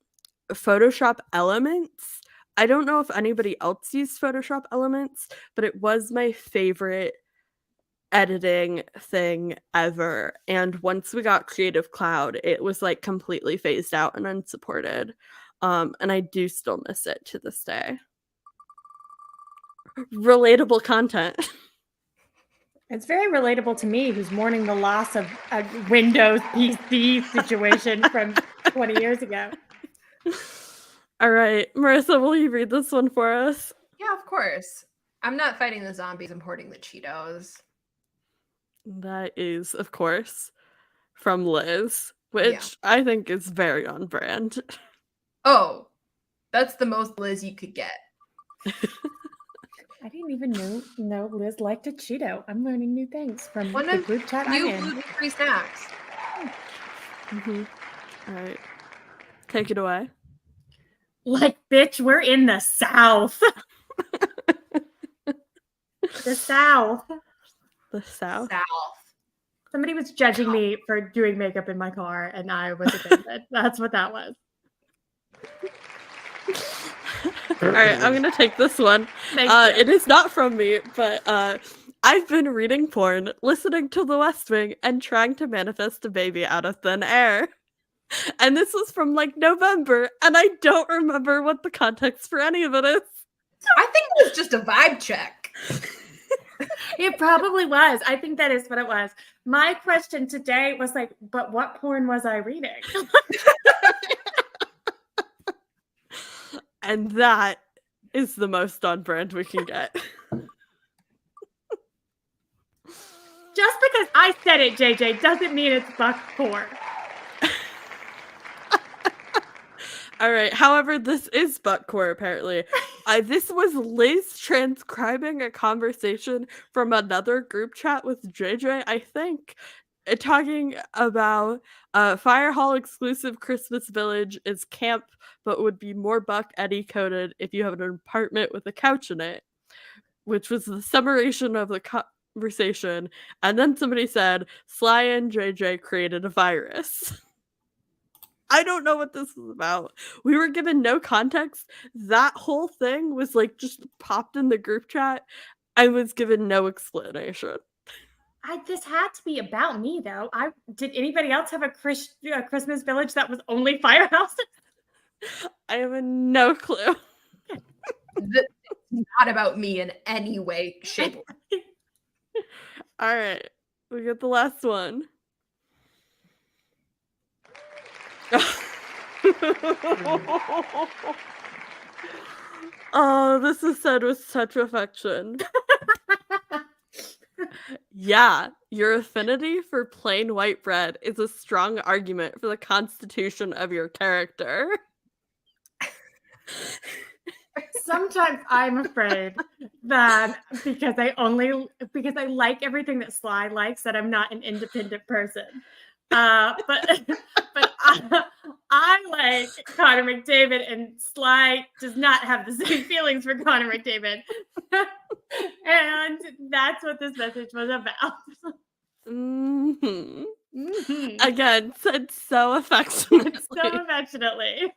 Elements. I don't know if anybody else used Photoshop Elements, but it was my favorite editing thing ever. And once we got Creative Cloud, it was like completely phased out and unsupported. And I do still miss it to this day. Relatable content. It's very relatable to me, who's mourning the loss of a Windows PC situation from 20 years ago. All right, Marissa, will you read this one for us? Yeah, of course. I'm not fighting the zombies, I'm hoarding the Cheetos. That is, of course, from Liz, which I think is very on brand. Oh, that's the most Liz you could get. I didn't even know Liz liked a Cheeto. I'm learning new things from One the of group chat I'm new in. gluten-free snacks. All right, take it away. Like, bitch, we're in the South. The South. The South. Somebody was judging me for doing makeup in my car, and I was offended. That's what that was. All right, I'm gonna take this one. It is not from me, but I've been reading porn, listening to The West Wing, and trying to manifest a baby out of thin air. And this was from like November, and I don't remember what the context for any of it is. I think it was just a vibe check. It probably was. I think that is what it was. My question today was like, but what porn was I reading? And that is the most on brand we can get. Just because I said it, JJ, doesn't mean it's buck porn. All right. However, this is buttcore, apparently. This was Liz transcribing a conversation from another group chat with JJ, I think, talking about Fire Hall exclusive Christmas Village is camp, but would be more Buck Eddie coded if you have an apartment with a couch in it, which was the summation of the conversation. And then somebody said, Sly and JJ created a virus. I don't know what this is about. We were given no context. That whole thing was like just popped in the group chat. I was given no explanation. This had to be about me, though. Did anybody else have a Christmas village that was only firehouses? I have no clue. It's not about me in any way, shape, or All right, we got the last one. Oh, this is said with such affection. Yeah, your affinity for plain white bread is a strong argument for the constitution of your character. Sometimes I'm afraid that because I like everything that Sly likes, that I'm not an independent person. But I like Connor McDavid, and Sly does not have the same feelings for Connor McDavid. And that's what this message was about. Mhm. Mhm. Again, said so affectionately. So affectionately.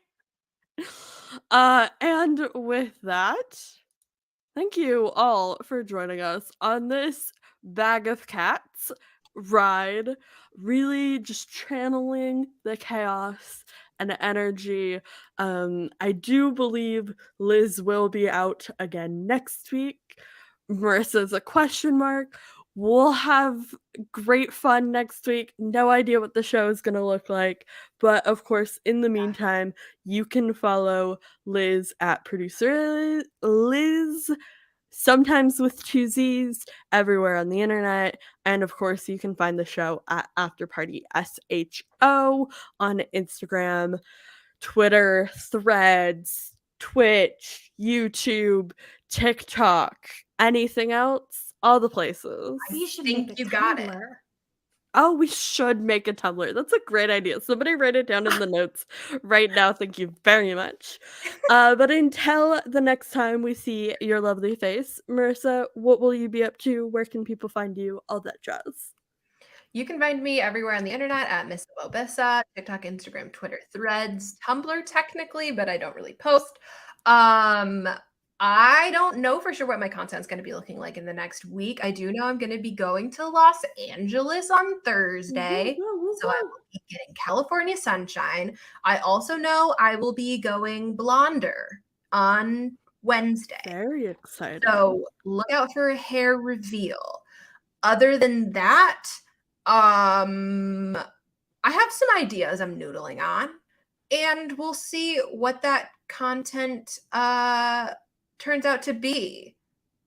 And with that, thank you all for joining us on this Bag of Cats ride, really just channeling the chaos and energy. I do believe Liz will be out again next week. Marissa's a question mark. We'll have great fun next week. No idea what the show is going to look like. But of course, in the meantime, you can follow Liz at producer Liz, sometimes with two Z's, everywhere on the internet. And of course, you can find the show at Afterparty SHO on Instagram, Twitter, Threads, Twitch, YouTube, TikTok, anything else, all the places. You should think make a you got it. Tumblr. Oh, we should make a Tumblr. That's a great idea. Somebody write it down in the notes right now. Thank you very much. But until the next time we see your lovely face, Marissa, what will you be up to? Where can people find you? All that jazz. You can find me everywhere on the internet at Miss Bobissa, TikTok, Instagram, Twitter, Threads, Tumblr technically, but I don't really post. I don't know for sure what my content's going to be looking like in the next week. I do know I'm going to be going to Los Angeles on Thursday, so I will be getting California sunshine. I also know I will be going blonder on Wednesday. Very exciting. So look out for a hair reveal. Other than that, I have some ideas I'm noodling on, and we'll see what that content turns out to be.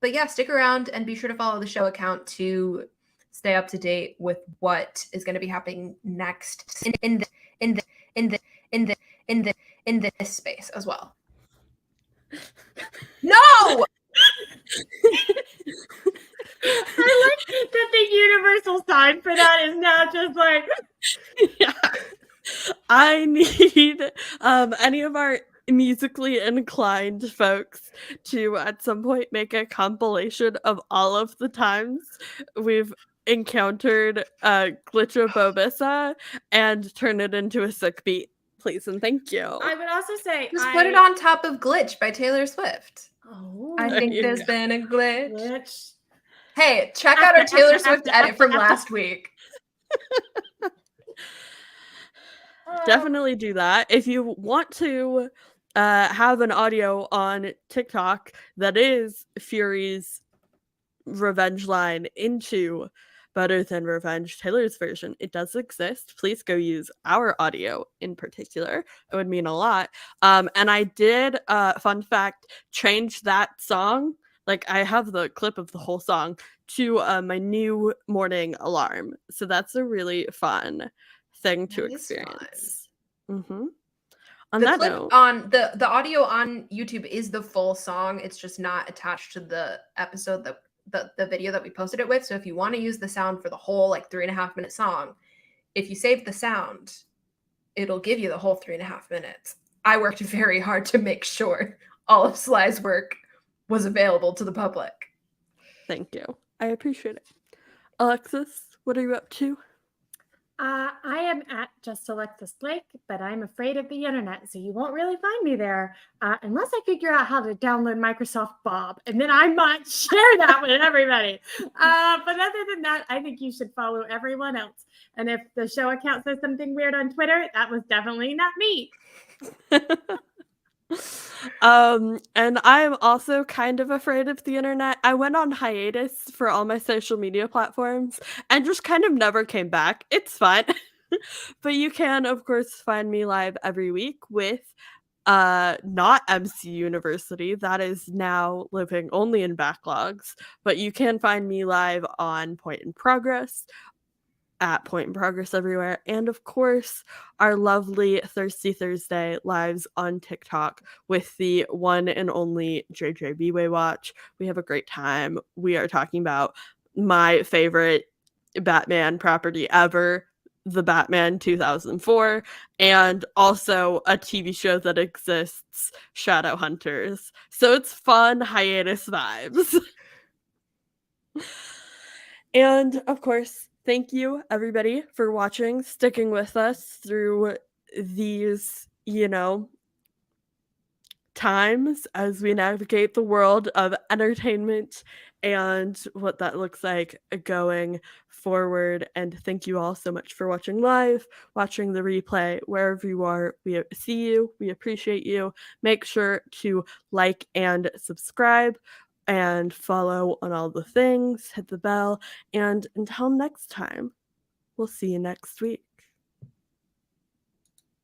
But yeah, stick around and be sure to follow the show account to stay up to date with what is going to be happening next in this space as well. No! I like that the universal sign for that is now just like, Yeah. I need any of our musically inclined folks to at some point make a compilation of all of the times we've encountered Glitch of Bobissa and turn it into a sick beat, please and thank you. I would also say Just put it on top of Glitch by Taylor Swift. Oh, I There think you there's go. been a glitch. glitch. Hey, check out our Taylor Swift edit from last week. Definitely do that. If you want to have an audio on TikTok that is Fury's revenge line into Better Than Revenge, Taylor's version, it does exist. Please go use our audio in particular. It would mean a lot. And I did, fun fact, change that song. Like, I have the clip of the whole song to my new morning alarm. So that's a really fun thing to That is experience. Mm-hmm. On The that clip note, on the audio on YouTube is the full song. It's just not attached to the episode that the video that we posted it with. So if you want to use the sound for the whole like 3.5 minute song, if you save the sound, it'll give you the whole 3.5 minutes. I worked very hard to make sure all of Sly's work was available to the public. thank you. I appreciate it. Alexis, what are you up to? I am at Just Alexis Blake, but I'm afraid of the internet, so you won't really find me there unless I figure out how to download Microsoft Bob, and then I might share that with everybody. But other than that, I think you should follow everyone else. And if the show account says something weird on Twitter, that was definitely not me. And I'm also kind of afraid of the internet. I went on hiatus for all my social media platforms and just kind of never came back. It's fine. But you can, of course, find me live every week with not MC University. That is now living only in backlogs. But you can find me live on Point in Progress, at Point in Progress everywhere, and of course, our lovely Thirsty Thursday lives on TikTok with the one and only JJBway Watch. We have a great time. We are talking about my favorite Batman property ever, the Batman 2004, and also a TV show that exists, Shadowhunters. So it's fun hiatus vibes. And of course, thank you everybody for watching, sticking with us through these, times as we navigate the world of entertainment and what that looks like going forward. And thank you all so much for watching live, watching the replay, wherever you are. We see you, we appreciate you. Make sure to like and subscribe and follow on all the things, hit the bell, and until next time, we'll see you next week.